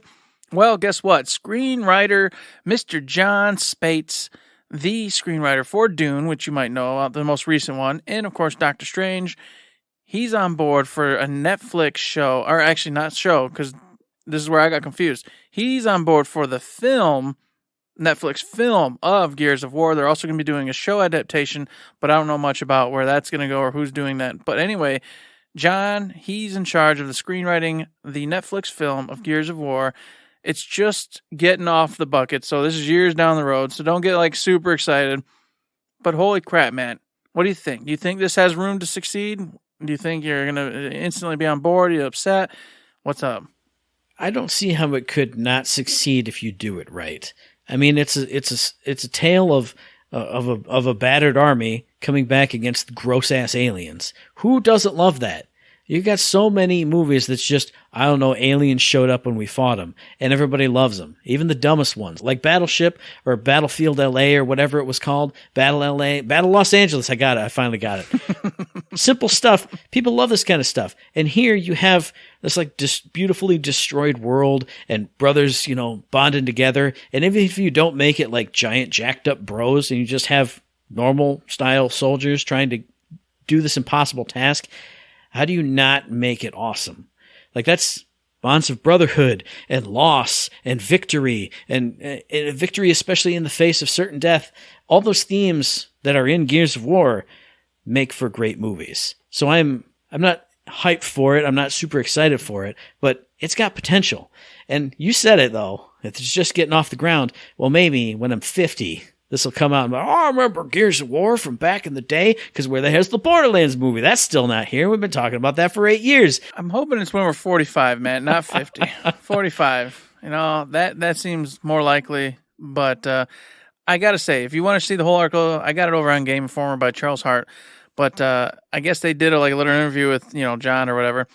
Well, guess what? Screenwriter Mr. John Spates, the screenwriter for Dune, which you might know, the most recent one, and of course, Doctor Strange, he's on board for a Netflix show, or actually not show, because this is where I got confused. He's on board for the Netflix film of Gears of War. They're also going to be doing a show adaptation, but I don't know much about where that's going to go or who's doing that. But anyway, John, he's in charge of the screenwriting, the Netflix film of Gears of War. It's just getting off the bucket, so this is years down the road, so don't get like super excited. But holy crap, man, what do you think? Do you think this has room to succeed? Do you think you're going to instantly be on board? Are you upset? What's up? I don't see how it could not succeed if you do it right. I mean, it's a tale of a battered army coming back against gross ass aliens. Who doesn't love that? You got so many movies that's just, I don't know, aliens showed up when we fought them, and everybody loves them. Even the dumbest ones, like Battleship or Battlefield LA or whatever it was called. Battle LA, Battle Los Angeles. I got it. I finally got it. Simple stuff. People love this kind of stuff. And here you have this like beautifully destroyed world and brothers, bonding together. And even if you don't make it like giant jacked up bros and you just have normal style soldiers trying to do this impossible task, how do you not make it awesome? Like, that's bonds of brotherhood and loss and victory and victory, especially in the face of certain death. All those themes that are in Gears of War make for great movies. So I'm not hyped for it. I'm not super excited for it, but it's got potential. And you said it, though. If it's just getting off the ground, well, maybe when I'm 50, this will come out and be like, oh, I remember Gears of War from back in the day, because where the hell's the Borderlands movie? That's still not here. We've been talking about that for 8 years. I'm hoping it's when we're 45, man, not 50. 45. That seems more likely. But I got to say, if you want to see the whole article, I got it over on Game Informer by Charles Hart. But I guess they did a little interview with, John or whatever.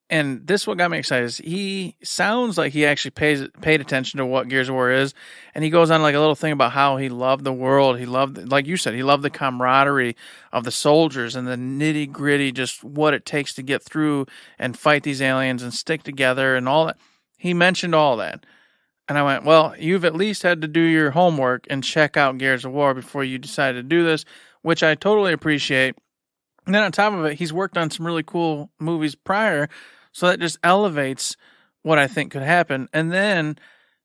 And this is what got me excited. He sounds like he actually paid attention to what Gears of War is. And he goes on like a little thing about how he loved the world. He loved, like you said, he loved the camaraderie of the soldiers and the nitty gritty, just what it takes to get through and fight these aliens and stick together and all that. He mentioned all that. And I went, well, you've at least had to do your homework and check out Gears of War before you decided to do this, which I totally appreciate. And then on top of it, he's worked on some really cool movies prior. So that just elevates what I think could happen. And then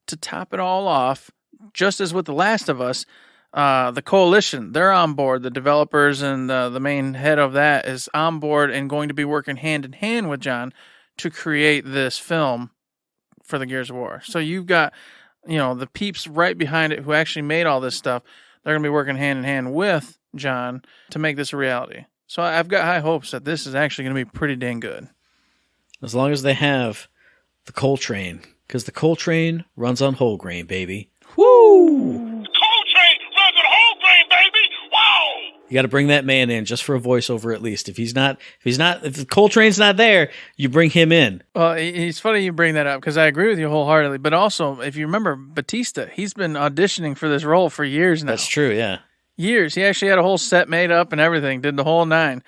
to top it all off, just as with The Last of Us, the Coalition, they're on board. The developers and the main head of that is on board and going to be working hand in hand with John to create this film for the Gears of War. So you've got, the peeps right behind it who actually made all this stuff. They're going to be working hand in hand with John to make this a reality. So I've got high hopes that this is actually going to be pretty dang good. As long as they have the coal train, because the coal train runs on whole grain, baby. Woo! Coal train runs on whole grain, baby. Wow! You got to bring that man in just for a voiceover at least. If the coal train's not there, you bring him in. Well, it's funny you bring that up because I agree with you wholeheartedly. But also, if you remember Batista, he's been auditioning for this role for years now. That's true, yeah. Years. He actually had a whole set made up and everything. Did the whole 9.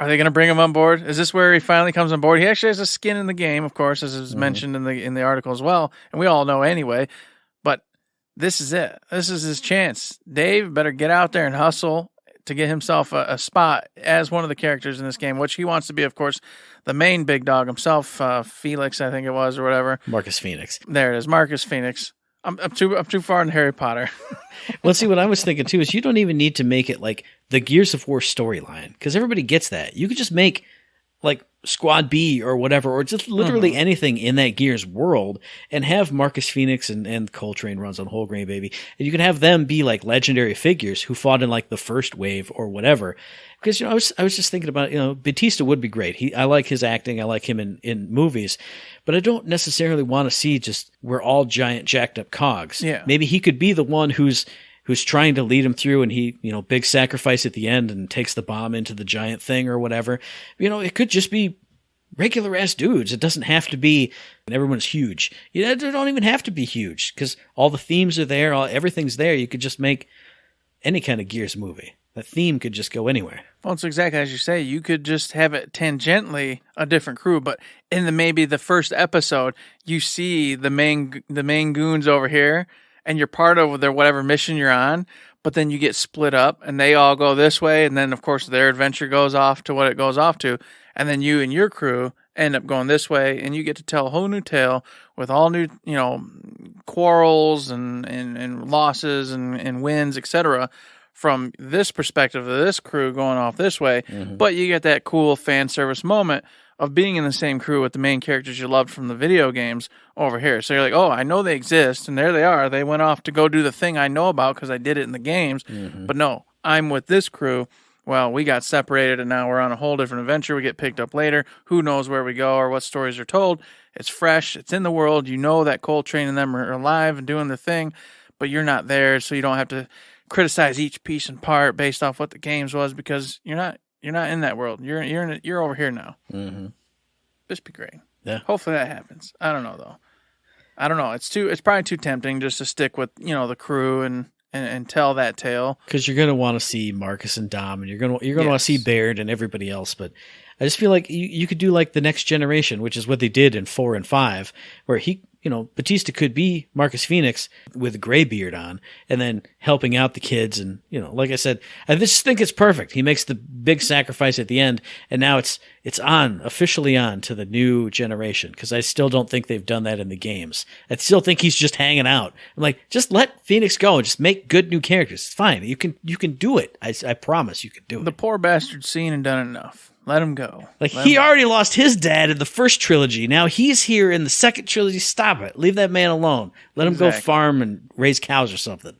Are they going to bring him on board? Is this where he finally comes on board? He actually has a skin in the game, of course, as is mentioned in the article as well, and we all know anyway. But this is it. This is his chance. Dave better get out there and hustle to get himself a spot as one of the characters in this game, which he wants to be, of course, the main big dog himself, Felix, I think it was, or whatever. Marcus Phoenix. There it is, Marcus Phoenix. I'm too far in Harry Potter. Well, see, what I was thinking too is you don't even need to make it like the Gears of War storyline because everybody gets that. You could just make like Squad B or whatever, or just literally anything in that Gears world and have Marcus Phoenix and Coltrane runs on Whole Grain Baby. And you can have them be like legendary figures who fought in like the first wave or whatever. Because, I was just thinking about, Batista would be great. I like his acting. I like him in movies, but I don't necessarily want to see just we're all giant jacked up cogs. Yeah. Maybe he could be the one who's trying to lead him through and he, big sacrifice at the end and takes the bomb into the giant thing or whatever. It could just be regular ass dudes. It doesn't have to be, and everyone's huge. They don't even have to be huge because all the themes are there. Everything's there. You could just make any kind of Gears movie. The theme could just go anywhere. Well, it's exactly as you say. You could just have it tangentially a different crew, but in maybe the first episode, you see the main goons over here, and you're part of their whatever mission you're on. But then you get split up, and they all go this way, and then of course their adventure goes off to what it goes off to, and then you and your crew end up going this way, and you get to tell a whole new tale with all new, quarrels and losses and wins, etc. From this perspective of this crew going off this way, but you get that cool fan service moment of being in the same crew with the main characters you loved from the video games over here. So you're like, oh, I know they exist, and there they are. They went off to go do the thing I know about because I did it in the games. But no, I'm with this crew. Well, we got separated, and now we're on a whole different adventure. We get picked up later. Who knows where we go or what stories are told. It's fresh. It's in the world. You know that Coltrane and them are alive and doing their thing, but you're not there, so you don't have to criticize each piece and part based off what the games was because you're not in that world. You're over here now. This be great. Yeah. Hopefully that happens. I don't know though. I don't know. It's probably too tempting just to stick with the crew and tell that tale. Because you're gonna want to see Marcus and Dom, and you're gonna want to see Baird and everybody else. But I just feel like you could do like the Next Generation, which is what they did in 4 and 5, where Batista could be Marcus Phoenix with a gray beard on and then helping out the kids. And, like I said, I just think it's perfect. He makes the big sacrifice at the end, and now it's officially on to the new generation. Cause I still don't think they've done that in the games. I still think he's just hanging out. I'm like, just let Phoenix go and just make good new characters. It's fine. You can do it. I promise you can do it. The poor bastard's seen and done enough. Let him go. He already lost his dad in the first trilogy. Now he's here in the second trilogy. Stop it. Leave that man alone. Let him go farm and raise cows or something.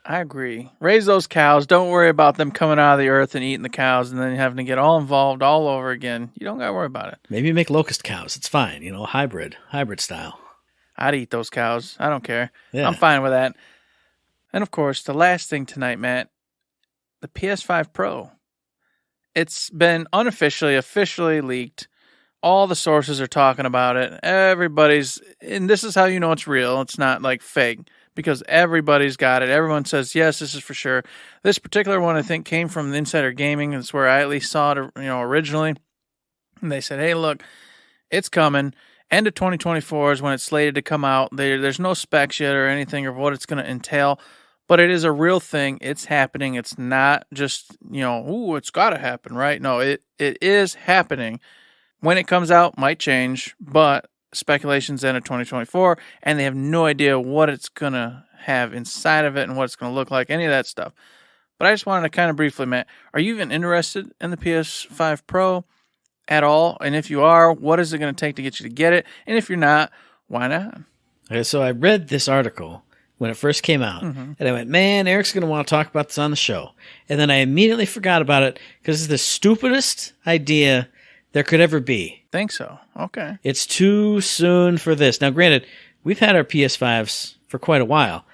I agree. Raise those cows. Don't worry about them coming out of the earth and eating the cows and then having to get all involved all over again. You don't got to worry about it. Maybe make locust cows. It's fine. Hybrid style. I'd eat those cows. I don't care. Yeah. I'm fine with that. And of course, the last thing tonight, Matt, the PS5 Pro. It's been officially leaked. All the sources are talking about it. And this is how you know it's real. It's not like fake because everybody's got it. Everyone says, yes, this is for sure. This particular one, I think, came from the Insider Gaming. That's where I at least saw it, originally. And they said, hey, look, it's coming. End of 2024 is when it's slated to come out. There's no specs yet or anything of what it's going to entail. But it is a real thing. It's happening. It's not just, it's got to happen, right? No, it is happening. When it comes out, might change, but speculation's end of 2024, and they have no idea what it's going to have inside of it and what it's going to look like, any of that stuff. But I just wanted to kind of briefly, Matt, are you even interested in the PS5 Pro at all? And if you are, what is it going to take to get you to get it? And if you're not, why not? Okay, so I read this article when it first came out. And I went, man, Eric's going to want to talk about this on the show. And then I immediately forgot about it because it's the stupidest idea there could ever be. Think so. Okay. It's too soon for this. Now, granted, we've had our PS5s for quite a while,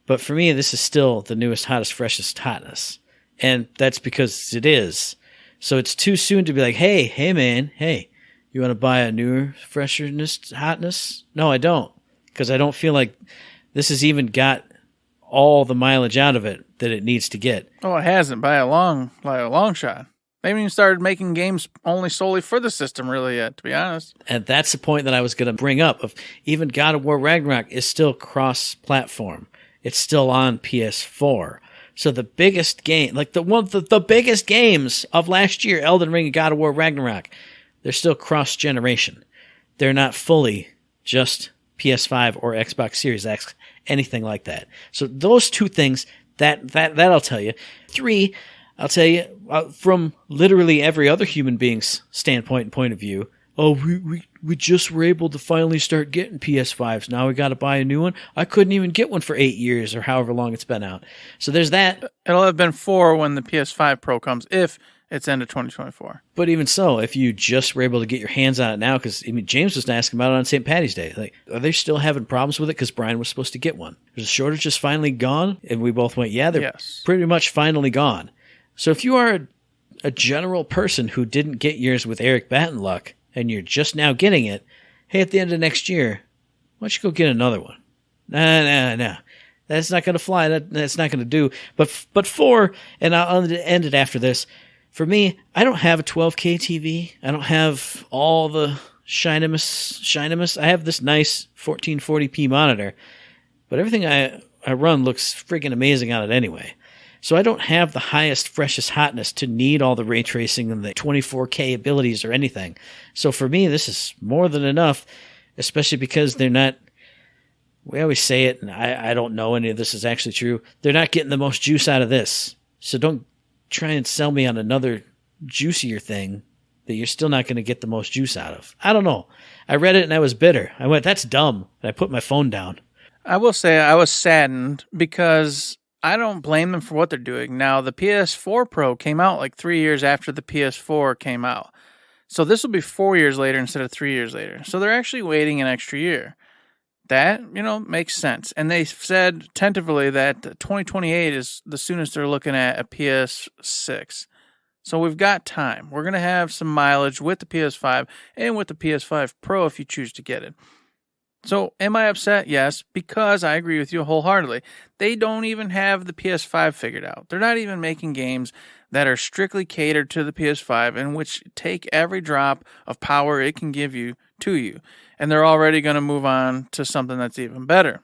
but for me, this is still the newest, hottest, freshest hotness. And that's because it is. So it's too soon to be like, hey, man, you want to buy a newer, freshness, hotness? No, I don't. Because I don't feel like this has even got all the mileage out of it that it needs to get. Oh, it hasn't by a long shot. They haven't even started making games only solely for the system really yet, to be honest. And that's the point that I was going to bring up. Of even God of War Ragnarok is still cross-platform. It's still on PS4. So the biggest game, like the biggest games of last year, Elden Ring and God of War Ragnarok, they're still cross-generation. They're not fully just PS5 or Xbox Series X, anything like that. So those two things, that I'll tell you. 3, I'll tell you, from literally every other human being's standpoint and point of view, we just were able to finally start getting PS5s. Now we got to buy a new one. I couldn't even get one for 8 years or however long it's been out. So there's that. It'll have been 4 when the PS5 Pro comes, if it's end of 2024. But even so, if you just were able to get your hands on it now, because James was asking about it on St. Patty's Day. Like, are they still having problems with it? Because Brian was supposed to get one. Is the shortage just finally gone? And we both went, yeah, they're pretty much finally gone. So if you are a general person who didn't get yours with Eric Battenluck, and you're just now getting it, hey, at the end of next year, why don't you go get another one? No. That's not going to fly. That's not going to do. But 4, and I'll end it after this, for me, I don't have a 12K TV. I don't have all the shinimus. I have this nice 1440p monitor, but everything I run looks freaking amazing on it anyway. So I don't have the highest, freshest hotness to need all the ray tracing and the 24K abilities or anything. So for me, this is more than enough, especially because they're not, we always say it, and I don't know any of this is actually true, they're not getting the most juice out of this. So don't try and sell me on another juicier thing that you're still not going to get the most juice out of. I don't know. I read it and I was bitter. I went, that's dumb. And I put my phone down. I will say I was saddened because I don't blame them for what they're doing. Now, the PS4 Pro came out like 3 years after the PS4 came out. So this will be 4 years later instead of 3 years later. So they're actually waiting an extra year. That, makes sense. And they said tentatively that 2028 is the soonest they're looking at a PS6. So we've got time. We're going to have some mileage with the PS5 and with the PS5 Pro if you choose to get it. So am I upset? Yes, because I agree with you wholeheartedly. They don't even have the PS5 figured out. They're not even making games that are strictly catered to the PS5 and which take every drop of power it can give you to you. And they're already going to move on to something that's even better.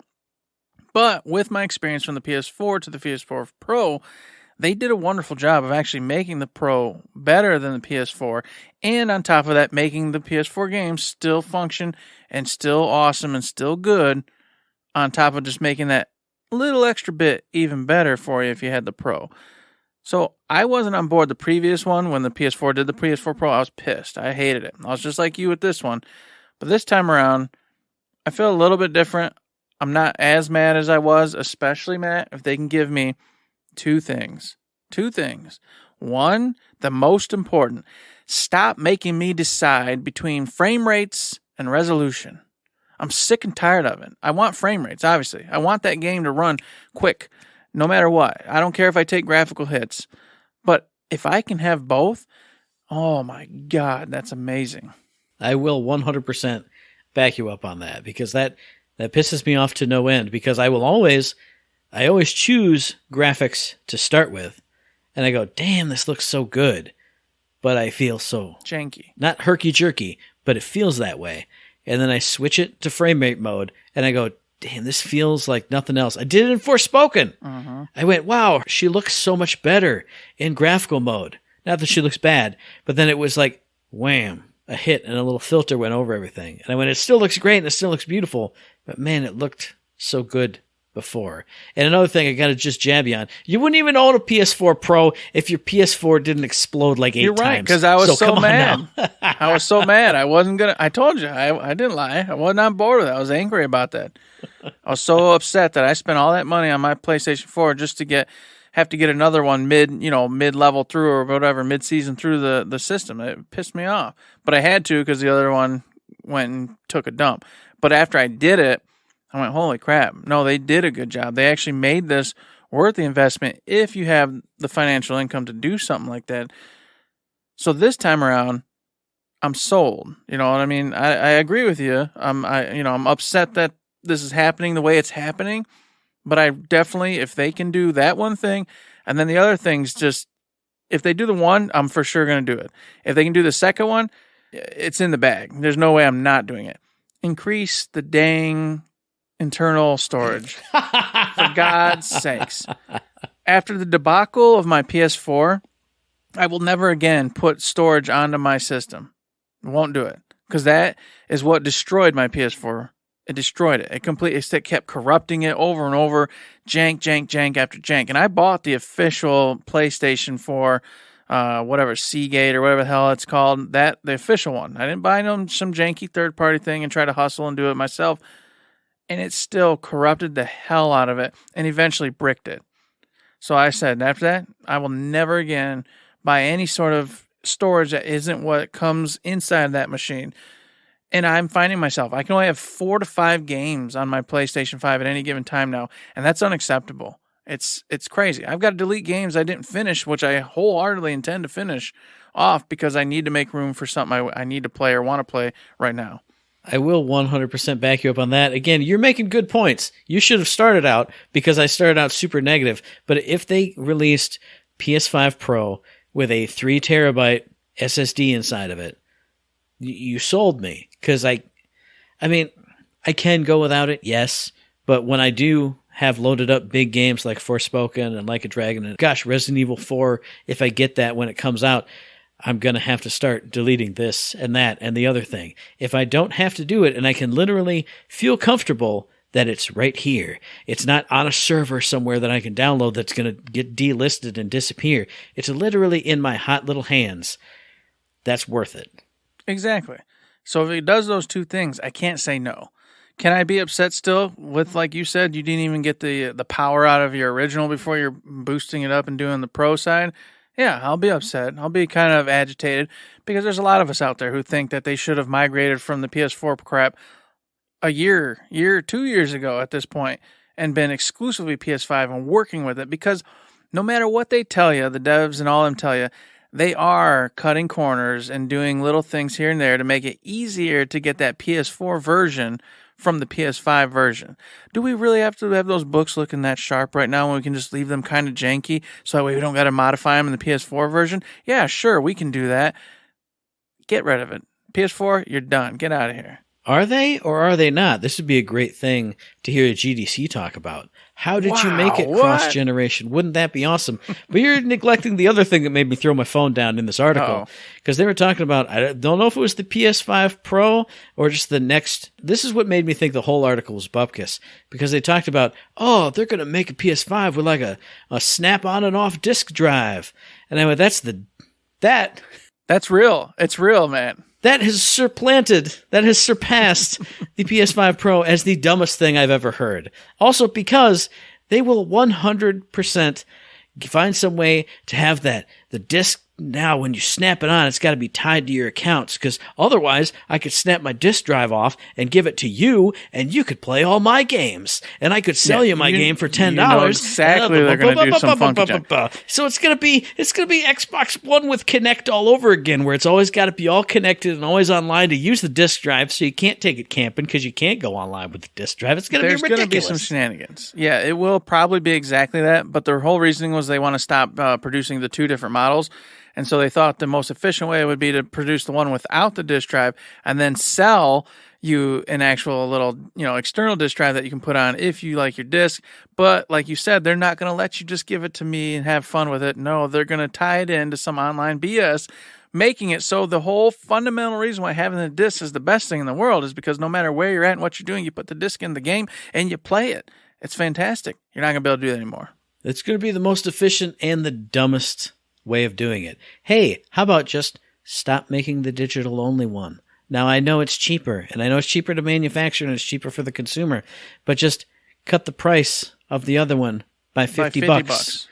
But with my experience from the PS4 to the PS4 Pro, they did a wonderful job of actually making the Pro better than the PS4, and on top of that, making the PS4 games still function and still awesome and still good, on top of just making that little extra bit even better for you if you had the Pro. So I wasn't on board the previous one when the PS4 did the PS4 Pro. I was pissed. I hated it. I was just like you with this one. But this time around, I feel a little bit different. I'm not as mad as I was, especially, Matt, if they can give me two things. One, the most important, stop making me decide between frame rates and resolution. I'm sick and tired of it. I want frame rates, obviously. I want that game to run quick, no matter what. I don't care if I take graphical hits. But if I can have both, oh my God, that's amazing. I will 100% back you up on that, because that pisses me off to no end, because I always choose graphics to start with, and I go, damn, this looks so good, but I feel so janky. Not herky-jerky, but it feels that way. And then I switch it to frame rate mode, and I go, damn, this feels like nothing else. I did it in Forspoken. Uh-huh. I went, wow, she looks so much better in graphical mode. Not that she looks bad, but then it was like, wham, a hit, and a little filter went over everything. And I went, it still looks great, and it still looks beautiful, but man, it looked so good before. And another thing I got to just jab you on, you wouldn't even own a PS4 Pro if your PS4 didn't explode like 8 times. You're right, because I was so mad. I was so mad. I told you, I didn't lie. I wasn't on board with it. I was angry about that. I was so upset that I spent all that money on my PlayStation 4 just to have to get another one mid-level through or whatever, mid-season through the system. It pissed me off. But I had to, because the other one went and took a dump. But after I did it, I went, holy crap. No, they did a good job. They actually made this worth the investment if you have the financial income to do something like that. So this time around, I'm sold. You know what I mean? I agree with you. I'm upset that this is happening the way it's happening. But I definitely, if they can do that one thing, and then the other things, just, if they do the one, I'm for sure going to do it. If they can do the second one, it's in the bag. There's no way I'm not doing it. Increase the dang internal storage. For God's sakes. After the debacle of my PS4, I will never again put storage onto my system. I won't do it. Because that is what destroyed my PS4. It destroyed it. It kept corrupting it over and over, jank after jank. And I bought the official PlayStation for whatever, Seagate or whatever the hell it's called, the official one. I didn't buy some janky third-party thing and try to hustle and do it myself. And it still corrupted the hell out of it and eventually bricked it. So I said, after that, I will never again buy any sort of storage that isn't what comes inside that machine. And I'm finding myself, I can only have 4 to 5 games on my PlayStation 5 at any given time now, and that's unacceptable. It's crazy. I've got to delete games I didn't finish, which I wholeheartedly intend to finish off because I need to make room for something I need to play or want to play right now. I will 100% back you up on that. Again, you're making good points. You should have started out, because I started out super negative, but if they released PS5 Pro with a 3 terabyte SSD inside of it, you sold me. Because I mean, I can go without it, yes, but when I do have loaded up big games like Forspoken and Like a Dragon and gosh, Resident Evil 4, if I get that when it comes out, I'm going to have to start deleting this and that and the other thing. If I don't have to do it and I can literally feel comfortable that it's right here, it's not on a server somewhere that I can download that's going to get delisted and disappear. It's literally in my hot little hands. That's worth it. Exactly. So if it does those two things, I can't say no. Can I be upset still with, like you said, you didn't even get the power out of your original before you're boosting it up and doing the pro side? Yeah, I'll be upset. I'll be kind of agitated because there's a lot of us out there who think that they should have migrated from the PS4 crap a year, 2 years ago at this point and been exclusively PS5 and working with it, because no matter what they tell you, the devs and all of them tell you, they are cutting corners and doing little things here and there to make it easier to get that PS4 version from the PS5 version. Do we really have to have those books looking that sharp right now when we can just leave them kind of janky so that way we don't got to modify them in the PS4 version? Yeah, sure, we can do that. Get rid of it. PS4, you're done. Get out of here. Are they or are they not? This would be a great thing to hear a GDC talk about. How did you make it cross-generation? Wouldn't that be awesome? But you're neglecting the other thing that made me throw my phone down in this article. Because they were talking about, I don't know if it was the PS5 Pro or just the next. This is what made me think the whole article was bupkis. Because they talked about, oh, they're going to make a PS5 with like a snap-on and off disk drive. And I went, that's real. It's real, man. That has surpassed the PS5 Pro as the dumbest thing I've ever heard. Also because they will 100% find some way to have the disc. Now, when you snap it on, it's got to be tied to your accounts, because otherwise I could snap my disk drive off and give it to you, and you could play all my games, and I could sell you my game for $10. You know exactly, they're going to do some funky junk. So it's going to be Xbox One with Kinect all over again, where it's always got to be all connected and always online to use the disk drive, so you can't take it camping because you can't go online with the disk drive. It's going to be ridiculous. There's going to be some shenanigans. Yeah, it will probably be exactly that, but their whole reasoning was they want to stop producing the two different models. And so they thought the most efficient way would be to produce the one without the disk drive and then sell you an actual little, external disk drive that you can put on if you like your disk. But like you said, they're not going to let you just give it to me and have fun with it. No, they're going to tie it into some online BS, making it so the whole fundamental reason why having the disc is the best thing in the world is because no matter where you're at and what you're doing, you put the disc in the game and you play it. It's fantastic. You're not going to be able to do that anymore. It's going to be the most efficient and the dumbest way of doing it. Hey, how about just stop making the digital only one? Now, I know it's cheaper, and I know it's cheaper to manufacture and it's cheaper for the consumer, but just cut the price of the other one by 50 bucks.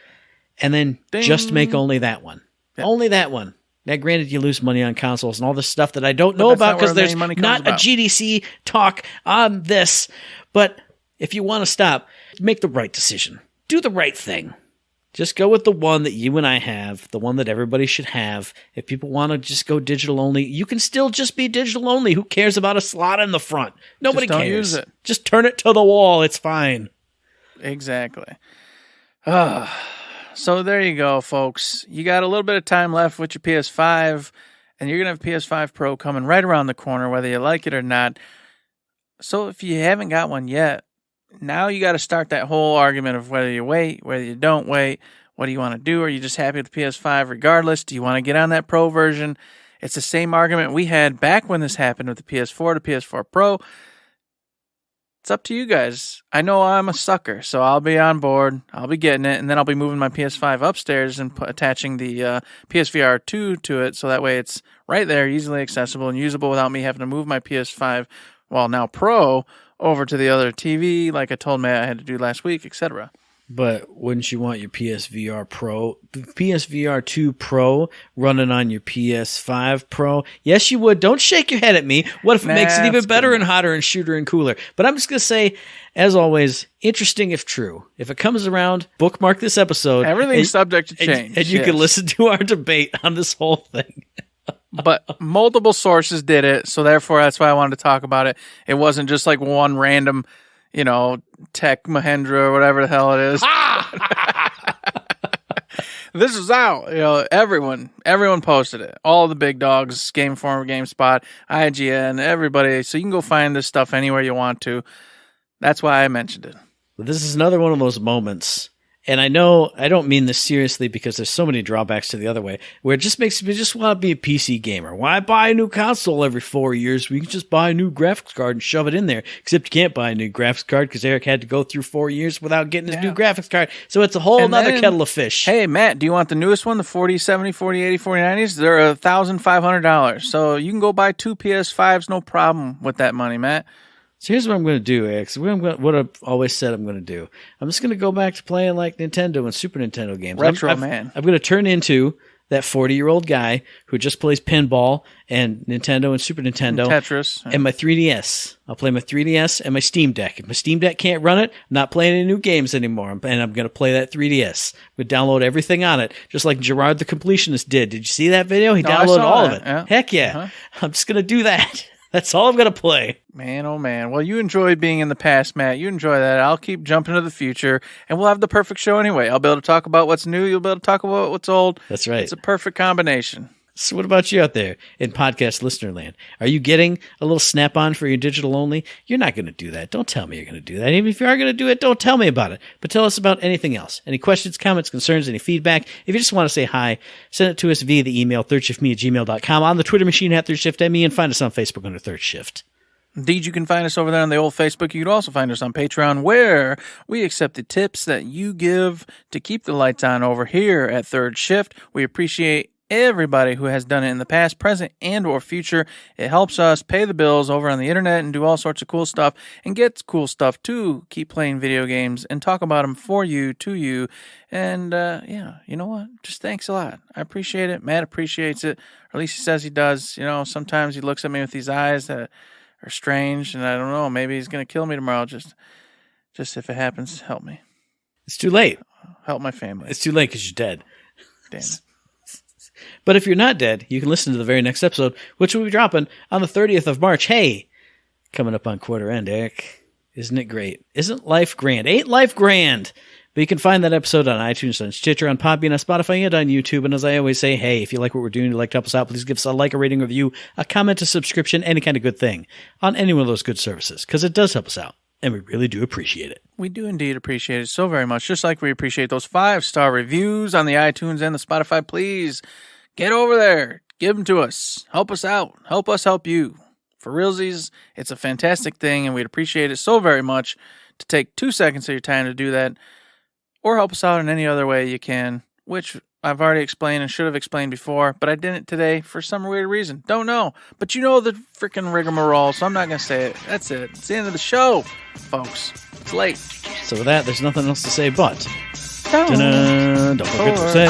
And then just make only that one. Yep. Only that one. Now, granted, you lose money on consoles and all this stuff that I don't know about because there's not a GDC talk on this. But if you want to stop, make the right decision. Do the right thing. Just go with the one that you and I have, the one that everybody should have. If people want to just go digital only, you can still just be digital only. Who cares about a slot in the front? Nobody cares. Use it. Just turn it to the wall. It's fine. Exactly. So there you go, folks. You got a little bit of time left with your PS5, and you're going to have PS5 Pro coming right around the corner, whether you like it or not. So if you haven't got one yet, now you got to start that whole argument of whether you wait, whether you don't wait, what do you want to do? Are you just happy with the PS5 regardless? Do you want to get on that Pro version? It's the same argument we had back when this happened with the PS4 to PS4 Pro. It's up to you guys. I know I'm a sucker, so I'll be on board. I'll be getting it, and then I'll be moving my PS5 upstairs and attaching the PSVR 2 to it, so that way it's right there, easily accessible and usable without me having to move my PS5, well, now Pro, over to the other TV, like I told Matt I had to do last week, etc. But wouldn't you want your PSVR 2 Pro running on your PS5 Pro? Yes, you would. Don't shake your head at me. What if it makes it even better and hotter and shooter and cooler? But I'm just going to say, as always, interesting if true. If it comes around, bookmark this episode. Everything's subject to change. And you can listen to our debate on this whole thing. But multiple sources did it, so therefore that's why I wanted to talk about it. It wasn't just like one random, tech Mahindra or whatever the hell it is. This is out. Everyone posted it. All the big dogs, Game Informer, GameSpot, IGN, everybody. So you can go find this stuff anywhere you want to. That's why I mentioned it. This is another one of those moments. And I know I don't mean this seriously because there's so many drawbacks to the other way, where it just makes me just want to be a PC gamer. Why buy a new console every 4 years? We can just buy a new graphics card and shove it in there. Except you can't buy a new graphics card because Eric had to go through 4 years without getting his new graphics card. So it's a whole nother kettle of fish. Hey, Matt, do you want the newest one, the 4070, 4080, 4090s? They're $1,500. So you can go buy 2 PS5s, no problem with that money, Matt. So here's what I'm going to do, X. What I've always said I'm going to do. I'm just going to go back to playing like Nintendo and Super Nintendo games. Retro, man. I'm going to turn into that 40-year-old guy who just plays pinball and Nintendo and Super Nintendo. And Tetris. And my 3DS. I'll play my 3DS and my Steam Deck. If my Steam Deck can't run it, I'm not playing any new games anymore. And I'm going to play that 3DS. I'm going to download everything on it, just like Gerard the Completionist did. Did you see that video? He downloaded all of it. Yeah. Heck yeah. Uh-huh. I'm just going to do that. That's all I'm going to play. Man, oh man. Well, you enjoy being in the past, Matt. You enjoy that. I'll keep jumping to the future, and we'll have the perfect show anyway. I'll be able to talk about what's new. You'll be able to talk about what's old. That's right. It's a perfect combination. So what about you out there in podcast listener land? Are you getting a little snap-on for your digital only? You're not going to do that. Don't tell me you're going to do that. Even if you are going to do it, don't tell me about it. But tell us about anything else. Any questions, comments, concerns, any feedback. If you just want to say hi, send it to us via the email, thirdshiftme@gmail.com, on the Twitter machine @ThirdShiftME, and find us on Facebook under Third Shift. Indeed, you can find us over there on the old Facebook. You can also find us on Patreon, where we accept the tips that you give to keep the lights on over here at Third Shift. We appreciate everybody who has done it in the past, present, and or future. It helps us pay the bills over on the internet and do all sorts of cool stuff and get cool stuff to keep playing video games and talk about them for you, to you. And, you know what? Just thanks a lot. I appreciate it. Matt appreciates it. Or at least he says he does. Sometimes he looks at me with these eyes that are strange, and I don't know. Maybe he's going to kill me tomorrow. Just if it happens, help me. It's too late. Help my family. It's too late because you're dead. Damn it. But if you're not dead, you can listen to the very next episode, which will be dropping on the 30th of March. Hey, coming up on quarter end, Eric. Isn't it great? Isn't life grand? Ain't life grand? But you can find that episode on iTunes, on Stitcher, on Podbean, on Spotify, and on YouTube. And as I always say, hey, if you like what we're doing, you'd like to help us out, please give us a like, a rating, a review, a comment, a subscription, any kind of good thing on any one of those good services, because it does help us out. And we really do appreciate it. We do indeed appreciate it so very much. Just like we appreciate those 5-star reviews on the iTunes and the Spotify. Please get over there. Give them to us. Help us out. Help us help you. For realsies, it's a fantastic thing, and we'd appreciate it so very much to take 2 seconds of your time to do that, or help us out in any other way you can, which I've already explained and should have explained before, but I didn't today for some weird reason. Don't know. But you know the freaking rigmarole, so I'm not going to say it. That's it. It's the end of the show, folks. It's late. So with that, there's nothing else to say but... Don't forget to say...